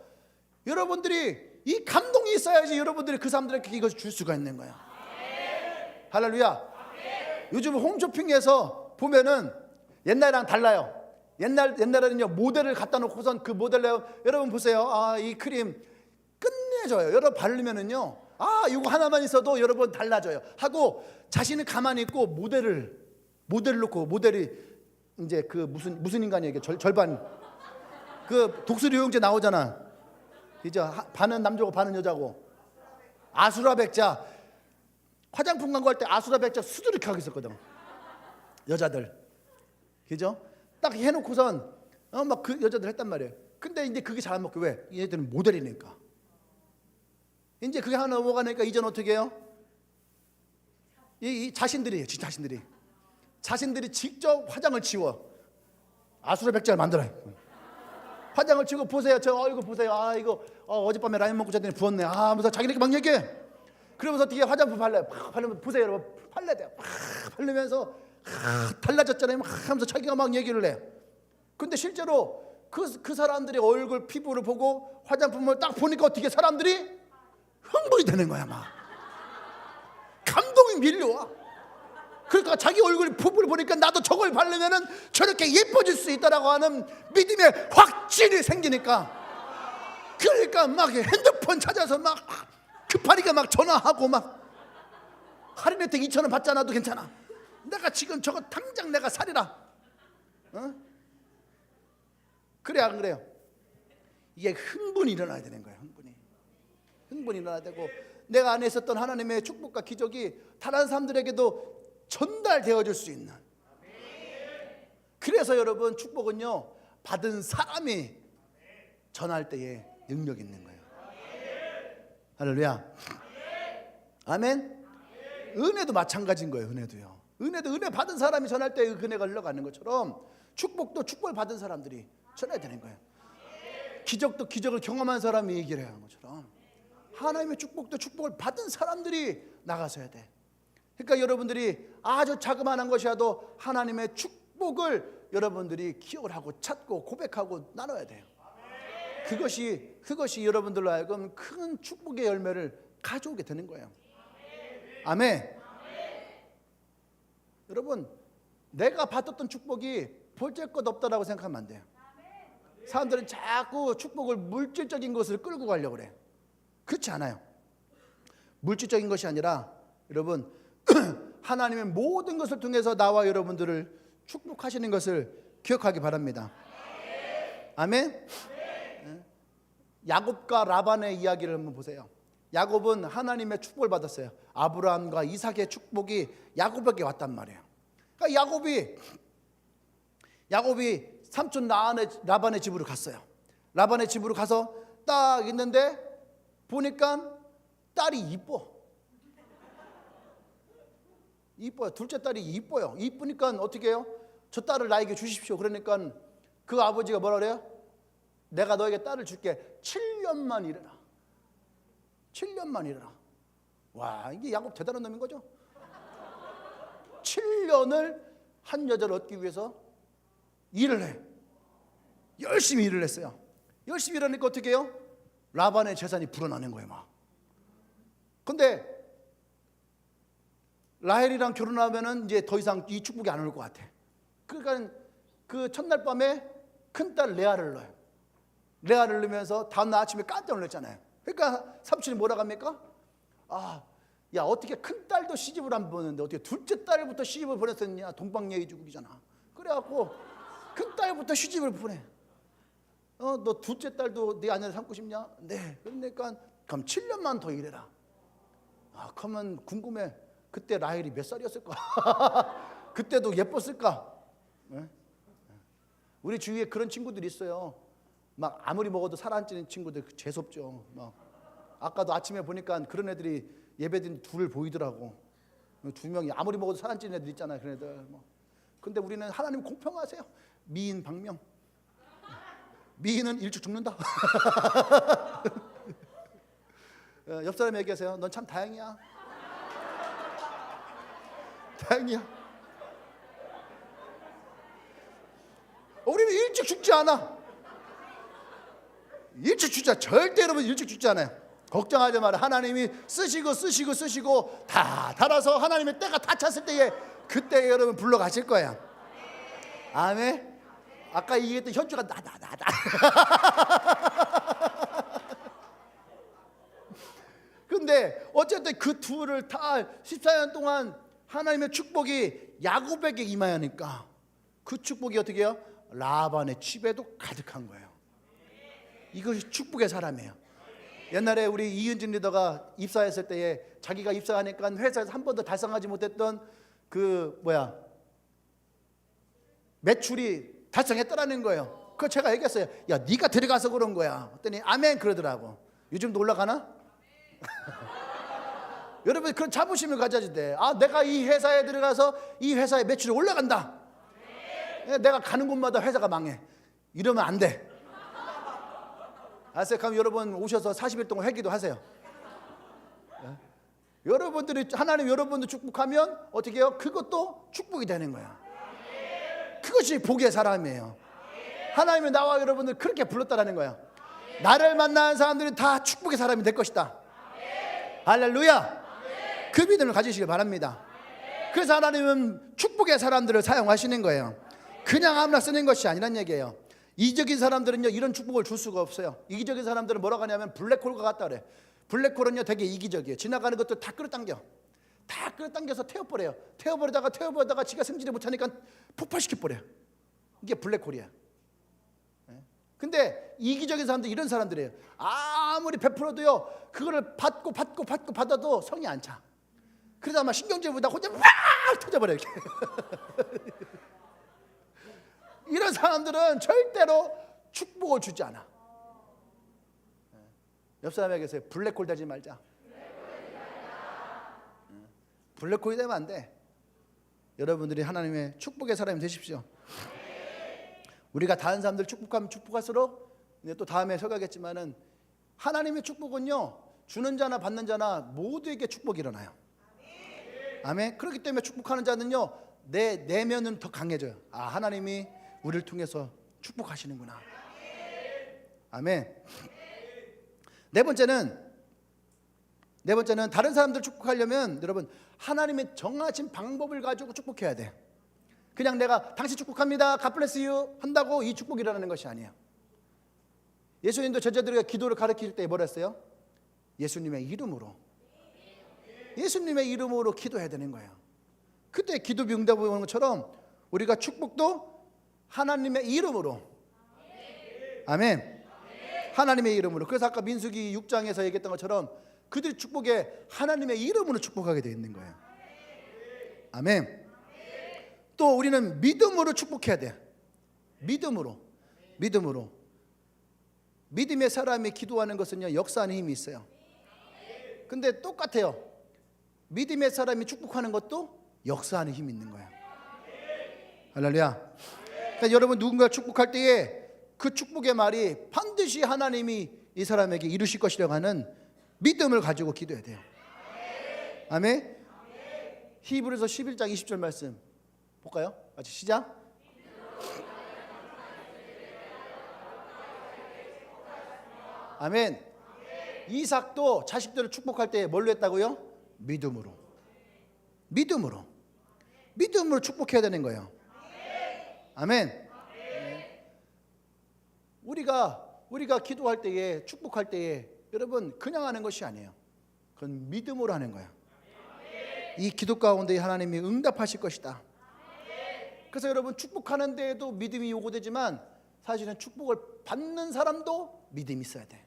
여러분들이 이 감동이 있어야지 여러분들이 그 사람들에게 이것을 줄 수가 있는 거야. 할렐루야. 요즘 홈쇼핑에서 보면은 옛날이랑 달라요. 옛날에는요, 모델을 갖다 놓고선 그 모델로, 여러분 보세요. 아, 이 크림 끝내줘요. 여러분 바르면은요, 아, 이거 하나만 있어도 여러분 달라져요 하고 자신은 가만히 있고 모델을 놓고, 모델이 이제 그 무슨 인간이에요? 이게 절반 그 독수리 요용제 나오잖아. 이제 반은 남자고 반은 여자고. 아수라 백자, 화장품 광고할 때 아수라 백자 수두룩하게 하고 있었거든, 여자들. 그죠? 딱 해놓고선 막 그 여자들 했단 말이에요. 근데 이제 그게 잘 안 먹고, 왜? 얘들은 모델이니까. 이제 그게 하나 넘어가니까 이젠 어떻게 해요? 이 자신들이 직접 화장을 지워. 아수라 백자를 만들어요. 화장을 지고, 보세요, 저 얼굴 보세요. 아, 이거 어젯밤에 라면 먹고 잤더니 부었네. 아, 하면서 자기네끼리 막 얘기해. 그러면서 뒤에 화장품 발라요. 바르면, 보세요 여러분, 발라야 돼요. 바르면서 달라졌잖아요 하면서 자기가 막 얘기를 해. 근데 실제로 그 사람들의 얼굴 피부를 보고 화장품을 딱 보니까 어떻게 사람들이 흥분이 되는 거야. 막 감동이 밀려와. 그러니까 자기 얼굴 피부를 보니까 나도 저걸 바르면은 저렇게 예뻐질 수 있다라고 하는 믿음의 확신이 생기니까, 그러니까 막 핸드폰 찾아서 막 급하니까 막 전화하고, 막 할인 혜택 2,000원 받지 않아도 괜찮아, 내가 지금 저거 당장 내가 사리라. 그래 안 그래요? 이게 흥분이 일어나야 되는 거예요. 흥분이 일어나야 되고, 내가 안에 있었던 하나님의 축복과 기적이 다른 사람들에게도 전달되어질 수 있는. 그래서 여러분, 축복은요, 받은 사람이 전할 때에 능력이 있는 거예요. 할렐루야. 아멘. 은혜도 마찬가지인 거예요. 은혜도요. 은혜 받은 사람이 전할 때 그 은혜가 흘러가는 것처럼 축복도 축복을 받은 사람들이 전해야 되는 거예요. 기적도 기적을 경험한 사람이 얘기를 해야 하는 것처럼 하나님의 축복도 축복을 받은 사람들이 나가서 해야 돼. 그러니까 여러분들이 아주 자그마한 것이라도 하나님의 축복을 여러분들이 기억을 하고 찾고 고백하고 나눠야 돼요. 그것이 여러분들로 하여금 큰 축복의 열매를 가져오게 되는 거예요. 아멘. 여러분, 내가 받았던 축복이 볼것 없다라고 생각하면 안 돼요. 사람들은 자꾸 축복을 물질적인 것을 끌고 가려고 그래요. 그렇지 않아요. 물질적인 것이 아니라 여러분, 하나님의 모든 것을 통해서 나와 여러분들을 축복하시는 것을 기억하기 바랍니다. 아멘. 야곱과 라반의 이야기를 한번 보세요. 야곱은 하나님의 축복을 받았어요. 아브라함과 이삭의 축복이 야곱에게 왔단 말이에요. 그러니까 야곱이 삼촌 라반의 집으로 갔어요. 라반의 집으로 가서 딱 있는데 보니까 딸이 이뻐요. 둘째 딸이 이뻐요. 이쁘니까 어떻게 해요? 저 딸을 나에게 주십시오. 그러니까 그 아버지가 뭐라 그래요? 내가 너에게 딸을 줄게. 7년만 일해라. 7년만 일해라. 와, 이게 야곱 대단한 놈인 거죠. 7년을 한 여자를 얻기 위해서 일을 해. 열심히 일을 했어요. 열심히 일하니까 어떻게 해요? 라반의 재산이 불어나는 거예요. 막. 근데 라헬이랑 결혼하면은 이제 더 이상 이 축복이 안 올 것 같아. 그러니까 그 첫날 밤에 큰딸 레아를 넣어요. 레아를 넣으면서 다음날 아침에 깜짝 놀랐잖아요. 그러니까 삼촌이 뭐라고 합니까? 아, 야, 어떻게 큰딸도 시집을 안 보냈는데 어떻게 둘째 딸부터 시집을 보냈었냐? 동방예의주국이잖아. 그래갖고 큰딸부터 시집을 보내. 너 둘째 딸도 네 아내를 삼고 싶냐? 네. 그러니까 그럼 7년만 더 일해라. 아, 그러면 궁금해. 그때 라헬이 몇 살이었을까? 그때도 예뻤을까? 네? 우리 주위에 그런 친구들이 있어요. 막 아무리 먹어도 살 안 찌는 친구들 재수없죠. 막 아까도 아침에 보니까 그런 애들이 예배드린 둘 보이더라고. 두 명이 아무리 먹어도 살 안 찌는 애들 있잖아요. 그런 애들. 뭐. 근데 우리는 하나님 공평하세요. 미인 박명. 미인은 일찍 죽는다. 옆 사람 얘기하세요. 넌 참 다행이야. 다행이야. 우리는 일찍 죽지 않아. 일찍 죽지 않아. 절대 여러분 일찍 죽지 않아요. 걱정하지 마라. 하나님이 쓰시고 다 달아서 하나님의 때가 다 찼을 때에 그때 여러분 불러가실 거야. 아멘. 아까 얘기했던 현주가 나다. 근데 어쨌든 그 둘을 다 14년 동안 하나님의 축복이 야곱에게 임하니까 그 축복이 어떻게 해요? 라반의 집에도 가득한 거예요. 이것이 축복의 사람이에요. 옛날에 우리 이은진 리더가 입사했을 때에 자기가 입사하니까 회사에서 한 번도 달성하지 못했던 그 매출이 달성했더라는 거예요. 그거 제가 얘기했어요. 야, 네가 들어가서 그런 거야. 그랬더니 아멘 그러더라고. 요즘도 올라가나? 여러분 그런 자부심을 가져야지 돼. 아, 내가 이 회사에 들어가서 이 회사의 매출이 올라간다. 내가 가는 곳마다 회사가 망해. 이러면 안 돼. 아세요? 그럼 여러분 오셔서 40일 동안 회기도 하세요. 여러분들이 하나님 여러분들 축복하면 어떻게 해요? 그것도 축복이 되는 거야. 그것이 복의 사람이에요. 하나님이 나와 여러분들 그렇게 불렀다라는 거야. 나를 만나는 사람들은 다 축복의 사람이 될 것이다. 할렐루야. 그 믿음을 가지시길 바랍니다. 그래서 하나님은 축복의 사람들을 사용하시는 거예요. 그냥 아무나 쓰는 것이 아니란 얘기예요. 이기적인 사람들은요 이런 축복을 줄 수가 없어요. 이기적인 사람들은 뭐라고 하냐면 블랙홀과 같다 그래. 블랙홀은요 되게 이기적이에요. 지나가는 것들 다 끌어당겨. 다 끌어당겨서 태워버려요. 태워버리다가 지가 승진을 못하니까 폭발시켜버려요. 이게 블랙홀이야. 근데 이기적인 사람들 이런 사람들이에요. 아무리 베풀어도요 그거를 받아도 성이 안 차. 그러다 막 신경질보다 혼자 막 터져버려요. 이런 사람들은 절대로 축복을 주지 않아. 옆 사람에게 블랙홀 되지 말자. 블랙홀이 되면 안 돼. 여러분들이 하나님의 축복의 사람이 되십시오. 우리가 다른 사람들 축복하면 축복할수록 또 다음에 설교하겠지만은 하나님의 축복은요 주는 자나 받는 자나 모두에게 축복이 일어나요. 아멘. 그렇기 때문에 축복하는 자는요 내 내면은 더 강해져요. 아, 하나님이 우리를 통해서 축복하시는구나. 아멘. 네 번째는 다른 사람들 축복하려면 여러분 하나님의 정하신 방법을 가지고 축복해야 돼. 그냥 내가 당신 축복합니다 God bless you 한다고 이 축복이 일어나는 것이 아니에요. 예수님도 제자들에게 기도를 가르칠 때 뭐라 했어요? 예수님의 이름으로 기도해야 되는 거예요. 그때 기도비 응답이 오는 것처럼 우리가 축복도 하나님의 이름으로. 아멘. 하나님의 이름으로. 그래서 아까 민수기 6장에서 얘기했던 것처럼 그들 축복에 하나님의 이름으로 축복하게 되어 있는 거예요. 아멘. 또 우리는 믿음으로 축복해야 돼. 믿음으로. 믿음의 사람이 기도하는 것은요 역사하는 힘이 있어요. 근데 똑같아요. 믿음의 사람이 축복하는 것도 역사하는 힘이 있는 거예요. 할렐루야. 그러니까 여러분 누군가 축복할 때에 그 축복의 말이 반드시 하나님이 이 사람에게 이루실 것이라고 하는 믿음을 가지고 기도해야 돼요. 아멘. 히브리서 11장 20절 말씀 볼까요? 같이 시작. 아멘. 이삭도 자식들을 축복할 때 뭘로 했다고요? 믿음으로 축복해야 되는 거예요. 아멘. 우리가 기도할 때에 축복할 때에 여러분 그냥 하는 것이 아니에요. 그건 믿음으로 하는 거예요. 이 기도 가운데 하나님이 응답하실 것이다. 그래서 여러분 축복하는 데에도 믿음이 요구되지만 사실은 축복을 받는 사람도 믿음이 있어야 돼.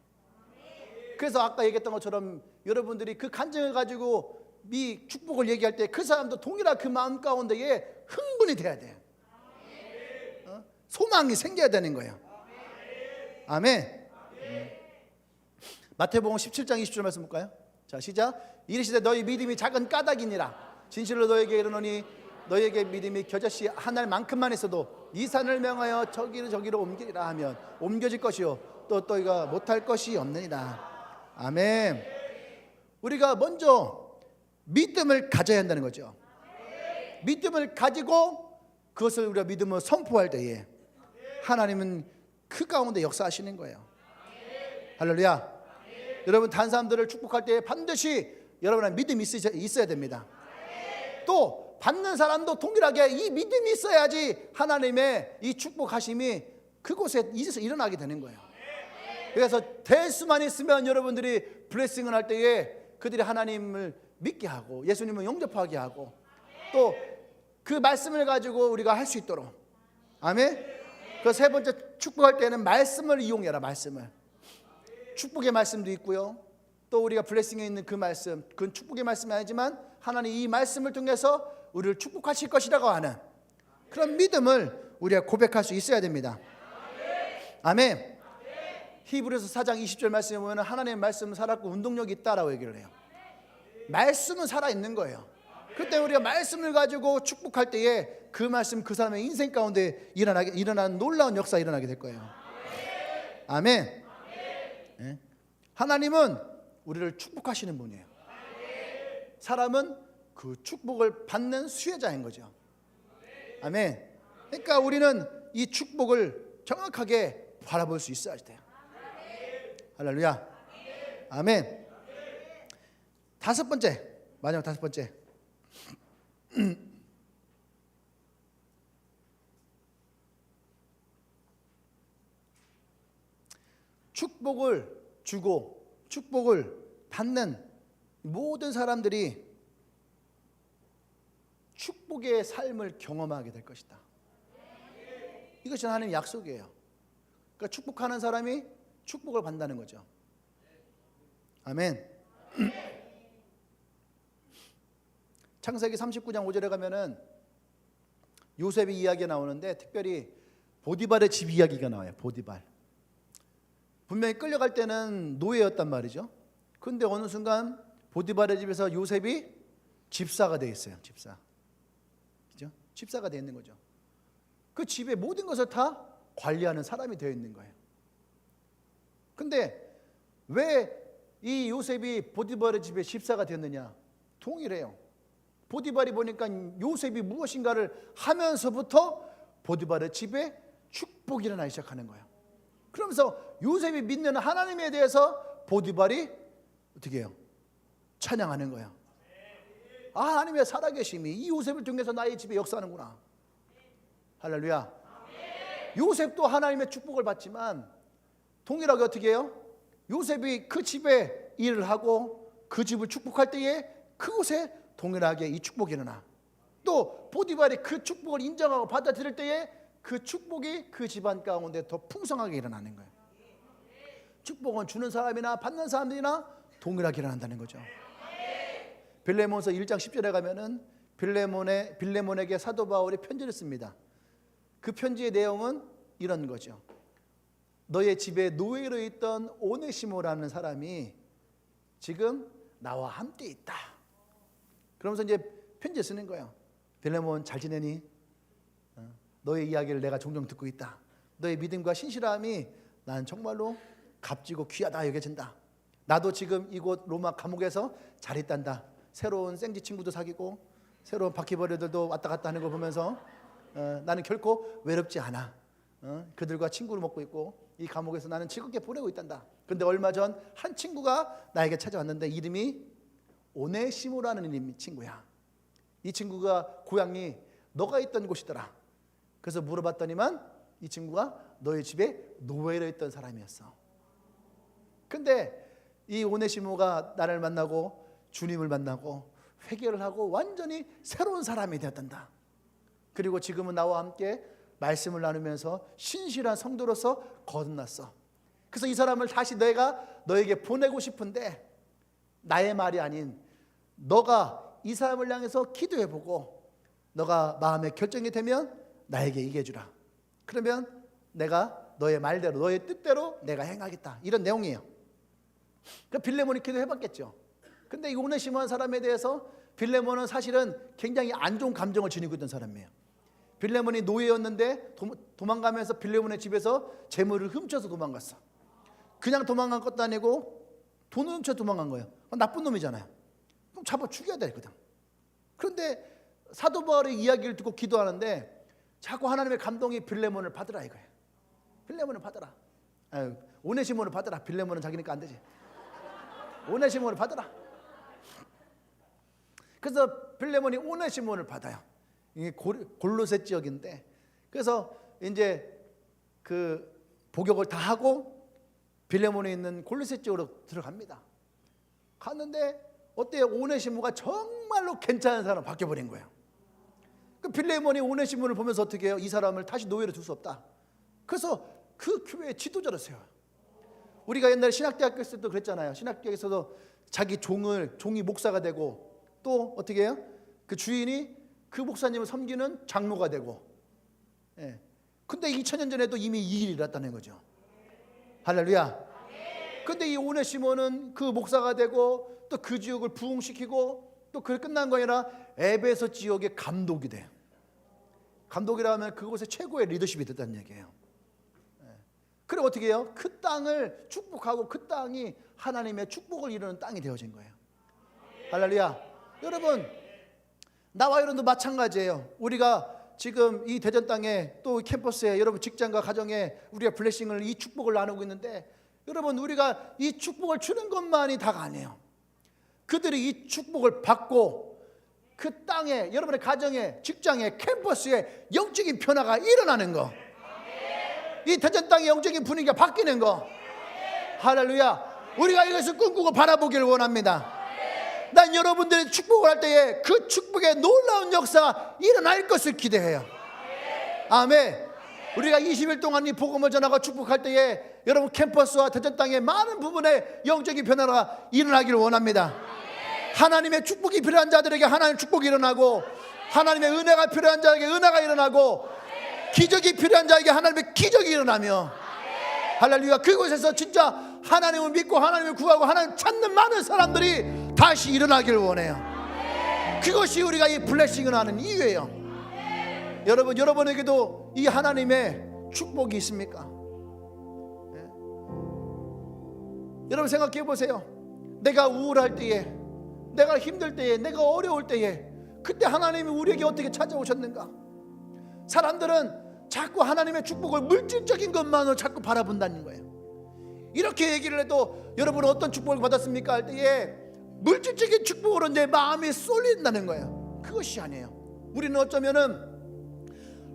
그래서 아까 얘기했던 것처럼 여러분들이 그 간증을 가지고 이 축복을 얘기할 때 그 사람도 동일한 그 마음 가운데에 흥분이 돼야 돼. 소망이 생겨야 되는 거예요. 아멘. 마태복음 17장 20절 말씀 볼까요? 자, 시작. 이르시되 너희 믿음이 작은 까닭이니라. 진실로 너에게 이르노니 너에게 믿음이 겨자씨 한 알만큼만 있어도 이 산을 명하여 저기로 옮기리라 하면 옮겨질 것이요 또 너희가 못할 것이 없느니라. 아멘. 우리가 먼저 믿음을 가져야 한다는 거죠. 믿음을 가지고 그것을 우리가 믿음을 선포할 때에 하나님은 그 가운데 역사하시는 거예요. 할렐루야. 여러분, 다른 사람들을 축복할 때 반드시 여러분의 믿음이 있어야 됩니다. 또 받는 사람도 동일하게 이 믿음이 있어야지 하나님의 이 축복하심이 그곳에 일어나게 되는 거예요. 그래서 될 수만 있으면 여러분들이 블레싱을 할 때에 그들이 하나님을 믿게 하고 예수님을 영접하게 하고 또 그 말씀을 가지고 우리가 할 수 있도록. 아멘. 그 세 번째, 축복할 때는 말씀을 이용해라. 말씀을. 축복의 말씀도 있고요, 또 우리가 블레싱에 있는 그 말씀, 그건 축복의 말씀이 아니지만 하나님 이 말씀을 통해서 우리를 축복하실 것이라고 하는 그런 믿음을 우리가 고백할 수 있어야 됩니다. 아멘. 히브리서 4장 20절 말씀에 보면 하나님의 말씀은 살았고 운동력이 있다라고 얘기를 해요. 말씀은 살아있는 거예요. 그때 우리가 말씀을 가지고 축복할 때에 그 말씀 그 사람의 인생 가운데 일어나는 놀라운 역사가 일어나게 될 거예요. 아멘. 네? 하나님은 우리를 축복하시는 분이에요. 사람은 그 축복을 받는 수혜자인 거죠. 아멘. 그러니까 우리는 이 축복을 정확하게 바라볼 수 있어야 돼요. 할렐루야. 아멘. 다섯 번째, 마지막 다섯 번째. 축복을 주고 축복을 받는 모든 사람들이 축복의 삶을 경험하게 될 것이다. 이것이 하나님의 약속이에요. 그러니까 축복하는 사람이 축복을 받는다는 거죠. 아멘. 창세기 39장 5절에 가면은 요셉의 이야기가 나오는데 특별히 보디발의 집 이야기가 나와요. 보디발. 분명히 끌려갈 때는 노예였단 말이죠. 그런데 어느 순간 보디발의 집에서 요셉이 집사가 되어 있어요. 집사. 그죠? 집사가 되어 있는 거죠. 그 집의 모든 것을 다 관리하는 사람이 되어 있는 거예요. 근데 왜 이 요셉이 보디발의 집에 집사가 되었느냐? 동일해요. 보디발이 보니까 요셉이 무엇인가를 하면서부터 보디발의 집에 축복이 일어나기 시작하는 거예요. 그러면서 요셉이 믿는 하나님에 대해서 보디발이 어떻게 해요? 찬양하는 거예요. 아, 하나님의 살아계심이 이 요셉을 통해서 나의 집에 역사하는구나. 할렐루야. 요셉도 하나님의 축복을 받지만 동일하게 어떻게 해요? 요셉이 그 집에 일을 하고 그 집을 축복할 때에 그곳에 동일하게 이 축복이 일어나. 또 보디발이 그 축복을 인정하고 받아들일 때에 그 축복이 그 집안 가운데 더 풍성하게 일어나는 거예요. 축복은 주는 사람이나 받는 사람들이나 동일하게 일어난다는 거죠. 빌레몬서 1장 10절에 가면은 빌레몬에게 사도 바울이 편지를 씁니다. 그 편지의 내용은 이런 거죠. 너의 집에 노예로 있던 오네시모라는 사람이 지금 나와 함께 있다. 그러면서 이제 편지 쓰는 거예요. 빌레몬 잘 지내니? 너의 이야기를 내가 종종 듣고 있다. 너의 믿음과 신실함이 난 정말로 값지고 귀하다 여겨진다. 나도 지금 이곳 로마 감옥에서 잘 있단다. 새로운 생쥐 친구도 사귀고 새로운 바퀴벌레들도 왔다 갔다 하는 거 보면서 나는 결코 외롭지 않아. 그들과 친구를 먹고 있고 이 감옥에서 나는 즐겁게 보내고 있단다. 그런데 얼마 전 한 친구가 나에게 찾아왔는데 이름이 오네시모라는 친구야. 이 친구가 고향이 너가 있던 곳이더라. 그래서 물어봤더니만 이 친구가 너의 집에 노예로 있던 사람이었어. 근데 이 오네시모가 나를 만나고 주님을 만나고 회개를 하고 완전히 새로운 사람이 되었단다. 그리고 지금은 나와 함께 말씀을 나누면서 신실한 성도로서 거듭났어. 그래서 이 사람을 다시 내가 너에게 보내고 싶은데 나의 말이 아닌 너가 이 사람을 향해서 기도해보고 너가 마음에 결정이 되면 나에게 얘기해주라. 그러면 내가 너의 말대로 너의 뜻대로 내가 행하겠다. 이런 내용이에요. 그러니까 빌레몬이 기도해봤겠죠. 근데 이 오네시모한 사람에 대해서 빌레몬은 사실은 굉장히 안 좋은 감정을 지니고 있던 사람이에요. 빌레몬이 노예였는데 도망가면서 빌레몬의 집에서 재물을 훔쳐서 도망갔어. 그냥 도망간 것도 아니고 돈을 훔쳐 도망간 거예요. 나쁜 놈이잖아요. 그럼 잡아 죽여야 되거든. 그런데 사도 바울의 이야기를 듣고 기도하는데 자꾸 하나님의 감동이 빌레몬을 받으라 이거예요. 빌레몬을 받아라. 아유, 오네시모를 받아라. 빌레몬은 자기니까 안 되지. 오네시모를 받아라. 그래서 빌레몬이 오네시모를 받아요. 이게 골로새 지역인데, 그래서 이제 그 복역을 다 하고 빌레몬에 있는 골로새 지역으로 들어갑니다. 갔는데 어때요? 오네시모가 정말로 괜찮은 사람 바뀌어버린 거예요. 그 빌레몬이 오네시모를 보면서 어떻게 해요? 이 사람을 다시 노예로 둘 수 없다. 그래서 그 교회의 지도자를 세워요. 우리가 옛날에 신학대학교 있을 때도 그랬잖아요. 신학대학에서도 자기 종이 목사가 되고, 또 어떻게 해요? 그 주인이 그 목사님을 섬기는 장로가 되고. 예. 근데 2000년 전에도 이미 이 일이 일어났다는 거죠. 할렐루야. 근데 이 오네시모는 그 목사가 되고, 또 그 지역을 부흥시키고, 또 그게 끝난 거 아니라 에베소 지역의 감독이 돼요. 감독이라 하면 그곳의 최고의 리더십이 됐다는 얘기예요. 그리고 어떻게 해요? 그 땅을 축복하고 그 땅이 하나님의 축복을 이루는 땅이 되어진 거예요. 할렐루야. 여러분, 나와 여러분도 마찬가지예요. 우리가 지금 이 대전 땅에, 또 캠퍼스에, 여러분 직장과 가정에 우리가 블레싱을, 이 축복을 나누고 있는데, 여러분 우리가 이 축복을 주는 것만이 다가 아니에요. 그들이 이 축복을 받고 그 땅에, 여러분의 가정에, 직장에, 캠퍼스에 영적인 변화가 일어나는 거, 이 대전 땅의 영적인 분위기가 바뀌는 거. 할렐루야. 우리가 이것을 꿈꾸고 바라보기를 원합니다. 난 여러분들이 축복을 할 때에 그 축복의 놀라운 역사가 일어날 것을 기대해요. 아멘. 우리가 20일 동안 이 복음을 전하고 축복할 때에 여러분 캠퍼스와 대전 땅의 많은 부분에 영적인 변화가 일어나기를 원합니다. 하나님의 축복이 필요한 자들에게 하나님의 축복이 일어나고, 하나님의 은혜가 필요한 자에게 은혜가 일어나고, 기적이 필요한 자에게 하나님의 기적이 일어나며, 할렐루야. 그곳에서 진짜 하나님을 믿고 하나님을 구하고 하나님 찾는 많은 사람들이 다시 일어나기를 원해요. 그것이 우리가 이 블레싱을 하는 이유예요. 여러분, 여러분에게도 이 하나님의 축복이 있습니까? 네. 여러분 생각해 보세요. 내가 우울할 때에, 내가 힘들 때에, 내가 어려울 때에, 그때 하나님이 우리에게 어떻게 찾아오셨는가? 사람들은 자꾸 하나님의 축복을 물질적인 것만으로 자꾸 바라본다는 거예요. 이렇게 얘기를 해도 여러분은 어떤 축복을 받았습니까? 할 때에 물질적인 축복으로 내 마음이 쏠린다는 거예요. 그것이 아니에요. 우리는 어쩌면은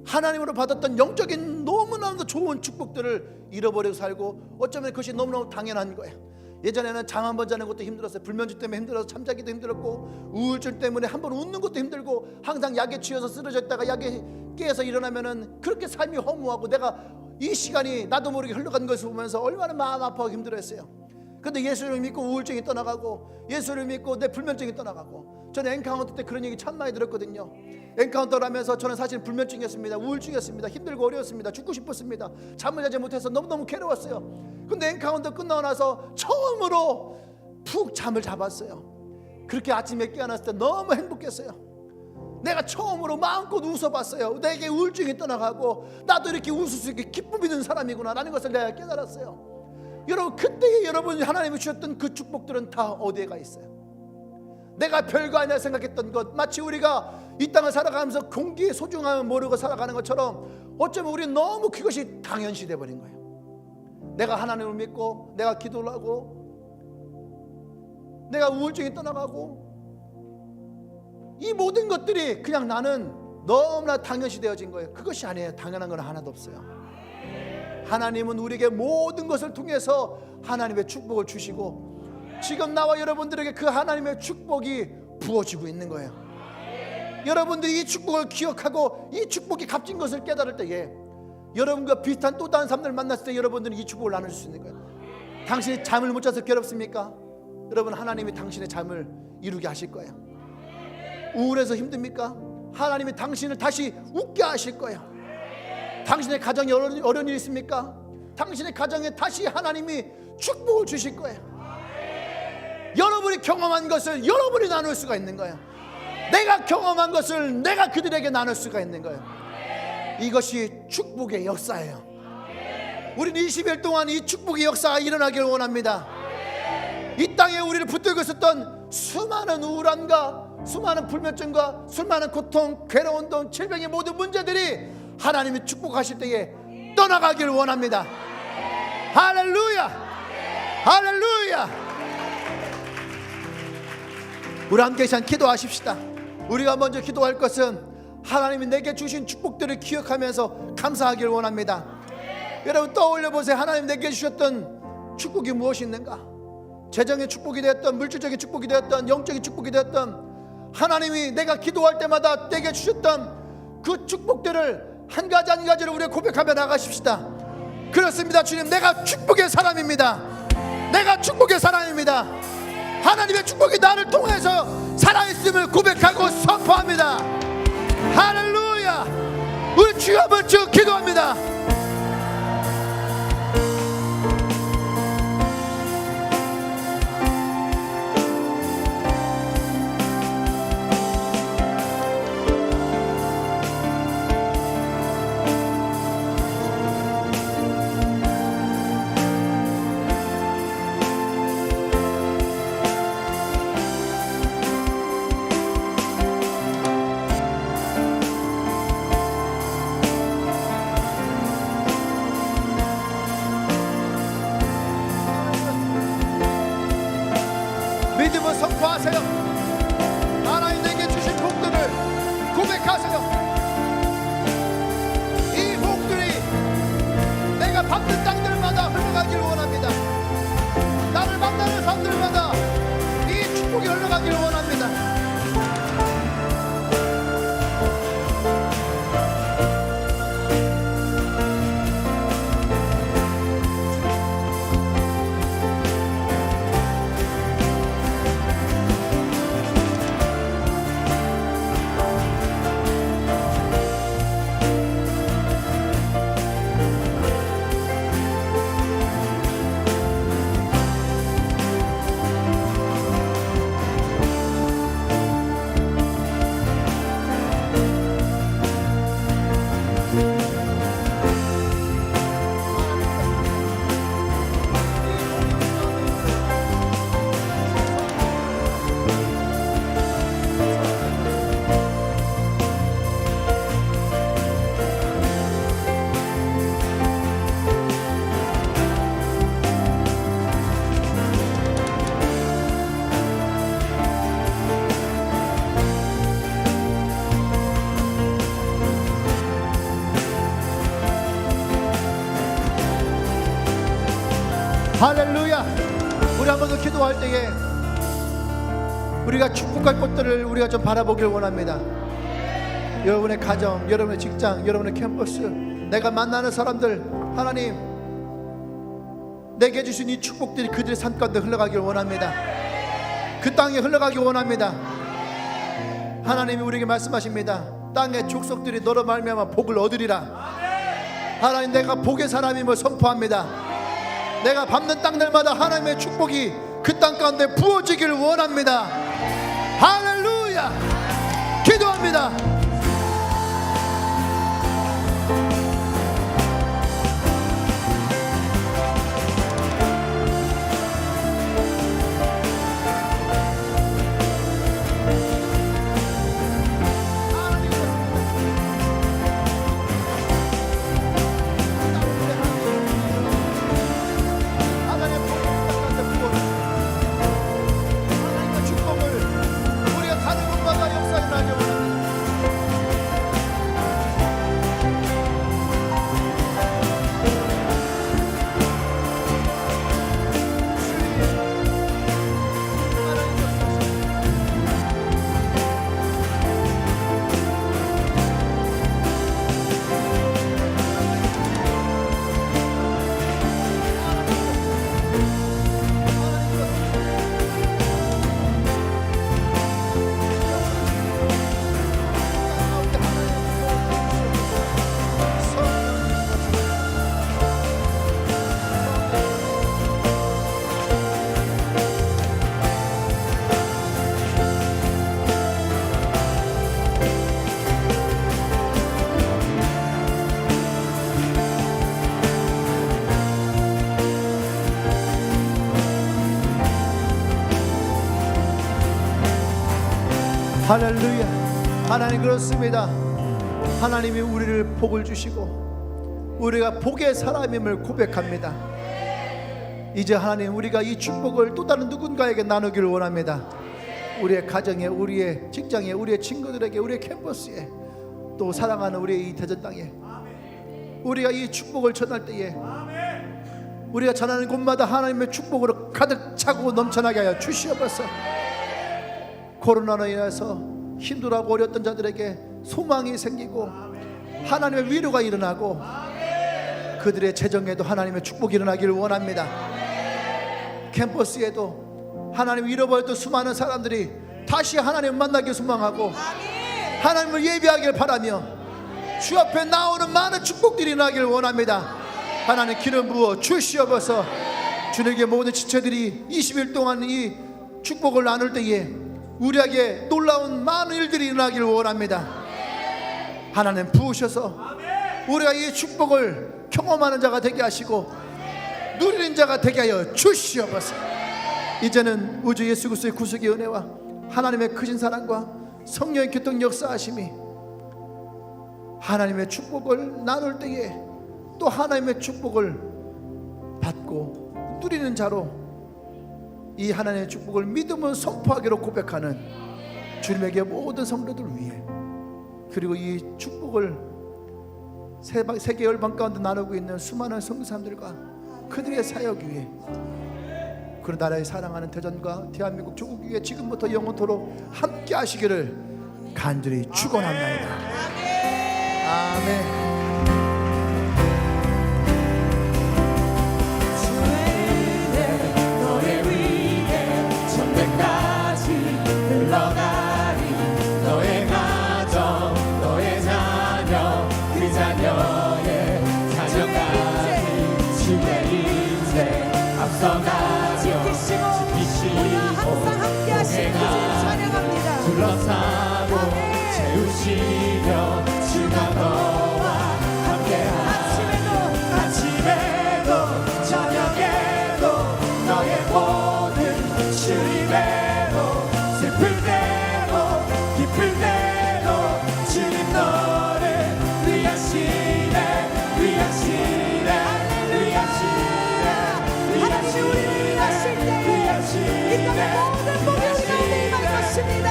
하나님으로 받았던 영적인 너무나도 좋은 축복들을 잃어버리고 살고, 어쩌면 그것이 너무너무 당연한 거예요. 예전에는 잠 한 번 자는 것도 힘들었어요. 불면증 때문에 힘들어서 잠자기도 힘들었고, 우울증 때문에 한 번 웃는 것도 힘들고, 항상 약에 취해서 쓰러졌다가 약에 깨서 일어나면은 그렇게 삶이 허무하고, 내가 이 시간이 나도 모르게 흘러간 것을 보면서 얼마나 마음 아파하고 힘들었어요. 근데 예수를 믿고 우울증이 떠나가고, 예수를 믿고 내 불면증이 떠나가고. 저는 엔카운터 때 그런 얘기 참 많이 들었거든요. 엔카운터를 하면서 저는 사실 불면증이었습니다. 우울증이었습니다. 힘들고 어려웠습니다. 죽고 싶었습니다. 잠을 자지 못해서 너무너무 괴로웠어요. 근데 엔카운터 끝나고 나서 처음으로 푹 잠을 잡았어요. 그렇게 아침에 깨어났을 때 너무 행복했어요. 내가 처음으로 마음껏 웃어봤어요. 내게 우울증이 떠나가고 나도 이렇게 웃을 수 있게 기쁨이 있는 사람이구나 라는 것을 내가 깨달았어요. 여러분, 그때에 여러분이 하나님이 주셨던 그 축복들은 다 어디에 가 있어요? 내가 별거 아니라 생각했던 것, 마치 우리가 이 땅을 살아가면서 공기의 소중함을 모르고 살아가는 것처럼 어쩌면 우리는 너무 그것이 당연시 돼버린 거예요. 내가 하나님을 믿고, 내가 기도를 하고, 내가 우울증이 떠나가고, 이 모든 것들이 그냥 나는 너무나 당연시 되어진 거예요. 그것이 아니에요. 당연한 건 하나도 없어요. 하나님은 우리에게 모든 것을 통해서 하나님의 축복을 주시고, 지금 나와 여러분들에게 그 하나님의 축복이 부어지고 있는 거예요. 여러분들이 이 축복을 기억하고 이 축복이 값진 것을 깨달을 때에, 여러분과 비슷한 또 다른 사람들을 만났을 때 여러분들은 이 축복을 나눌 수 있는 거예요. 당신이 잠을 못 자서 괴롭습니까? 여러분, 하나님이 당신의 잠을 이루게 하실 거예요. 우울해서 힘듭니까? 하나님이 당신을 다시 웃게 하실 거예요. 당신의 가정에 어려운 일 있습니까? 당신의 가정에 다시 하나님이 축복을 주실 거예요. 여러분이 경험한 것을 여러분이 나눌 수가 있는 거예요. 내가 경험한 것을 내가 그들에게 나눌 수가 있는 거예요. 이것이 축복의 역사예요. 우리는 20일 동안 이 축복의 역사가 일어나기를 원합니다. 이 땅에 우리를 붙들고 있었던 수많은 우울함과 수많은 불면증과 수많은 고통, 괴로운 돈, 질병의 모든 문제들이 하나님이 축복하실 때에 떠나가길 원합니다. 할렐루야, 할렐루야. 우리 함께 시간 기도하십시다. 우리가 먼저 기도할 것은 하나님이 내게 주신 축복들을 기억하면서 감사하길 원합니다. 여러분 떠올려 보세요. 하나님 내게 주셨던 축복이 무엇이 있는가? 재정의 축복이 되었던, 물질적인 축복이 되었던, 영적인 축복이 되었던, 하나님이 내가 기도할 때마다 내게 주셨던 그 축복들을 한 가지 한 가지를 우리가 고백하며 나가십시다. 그렇습니다. 주님, 내가 축복의 사람입니다. 내가 축복의 사람입니다. 하나님의 축복이 나를 통해서 살아있음을 고백하고 선포합니다. 할렐루야. 우리 주여 한번 쭉 기도합니다. 믿음을 선포하세요. 하나님 내게 주신 복들을 고백하세요. 이 복들이 내가 밟는 땅들마다 흘러가기를 원합니다. 나를 만나는 사람들마다 이 축복이 흘러가기를 원합니다. 할렐루야. 우리 한 번 더 기도할 때에 우리가 축복할 것들을 우리가 좀 바라보길 원합니다. 여러분의 가정, 여러분의 직장, 여러분의 캠퍼스, 내가 만나는 사람들, 하나님 내게 주신 이 축복들이 그들의 삶 가운데 흘러가길 원합니다. 그 땅에 흘러가길 원합니다. 하나님이 우리에게 말씀하십니다. 땅의 족속들이 너로 말미암아 복을 얻으리라. 하나님, 내가 복의 사람임을 선포합니다. 내가 밟는 땅들마다 하나님의 축복이 그 땅 가운데 부어지기를 원합니다. 할렐루야. 기도합니다. 할렐루야. 하나님, 그렇습니다. 하나님이 우리를 복을 주시고 우리가 복의 사람임을 고백합니다. 이제 하나님, 우리가 이 축복을 또 다른 누군가에게 나누기를 원합니다. 우리의 가정에, 우리의 직장에, 우리의 친구들에게, 우리의 캠퍼스에, 또 사랑하는 우리의 이 대전 땅에 우리가 이 축복을 전할 때에 우리가 전하는 곳마다 하나님의 축복으로 가득 차고 넘쳐나게 하여 주시옵소서. 코로나로 인해서 힘들어하고 어려웠던 자들에게 소망이 생기고 하나님의 위로가 일어나고 그들의 재정에도 하나님의 축복이 일어나기를 원합니다. 캠퍼스에도 하나님 잃어버렸던 수많은 사람들이 다시 하나님을 만나길 소망하고 하나님을 예배하길 바라며 주 앞에 나오는 많은 축복들이 일어나기를 원합니다. 하나님 기름 부어 주시옵소서. 주님께 모든 지체들이 20일 동안 이 축복을 나눌 때에 우리에게 놀라운 많은 일들이 일어나기를 원합니다. 하나님 부으셔서 우리가 이 축복을 경험하는 자가 되게 하시고 누리는 자가 되게 하여 주시옵소서. 이제는 우주 예수 그리스도의 구속의 은혜와 하나님의 크신 사랑과 성령의 교통 역사하심이 하나님의 축복을 나눌 때에 또 하나님의 축복을 받고 누리는 자로 이 하나님의 축복을 믿음을 선포하기로 고백하는 주님에게 모든 성도들 위해, 그리고 이 축복을 세계 열방 가운데 나누고 있는 수많은 성도사람들과 그들의 사역 위에, 그 나라의 사랑하는 대전과 대한민국 조국 위에 지금부터 영원토록 함께 하시기를 간절히 축원합니다. 아멘. 둘러싸고 채우시며 주가 너와 함께하라. 아침에도 저녁에도 너의 모든 주님에도 슬플 때도 기쁠 때도 주님 너를 위하시네 위하시네 위하시네 하나님이 우리를 위하실 때에 이 땅의 모든 복이 우리 가운데 임할 것입니다.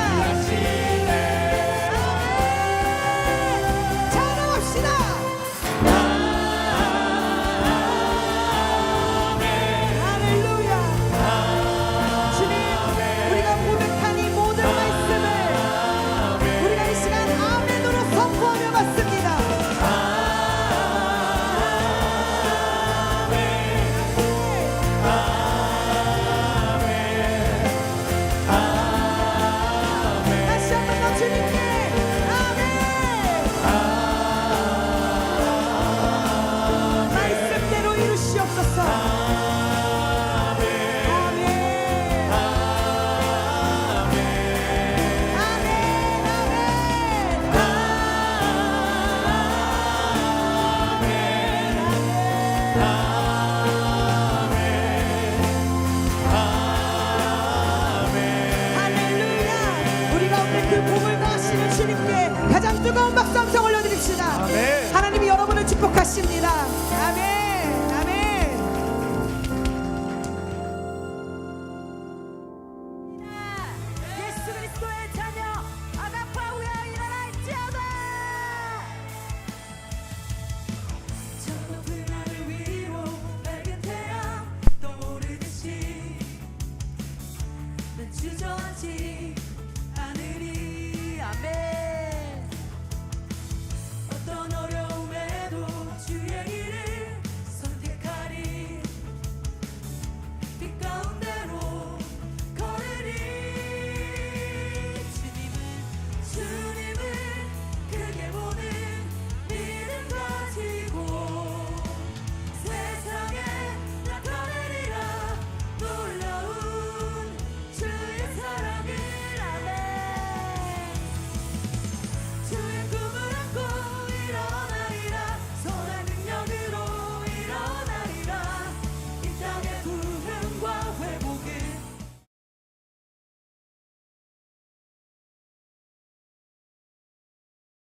가장 뜨거운 박수 함성 올려드립시다. 하나님이 여러분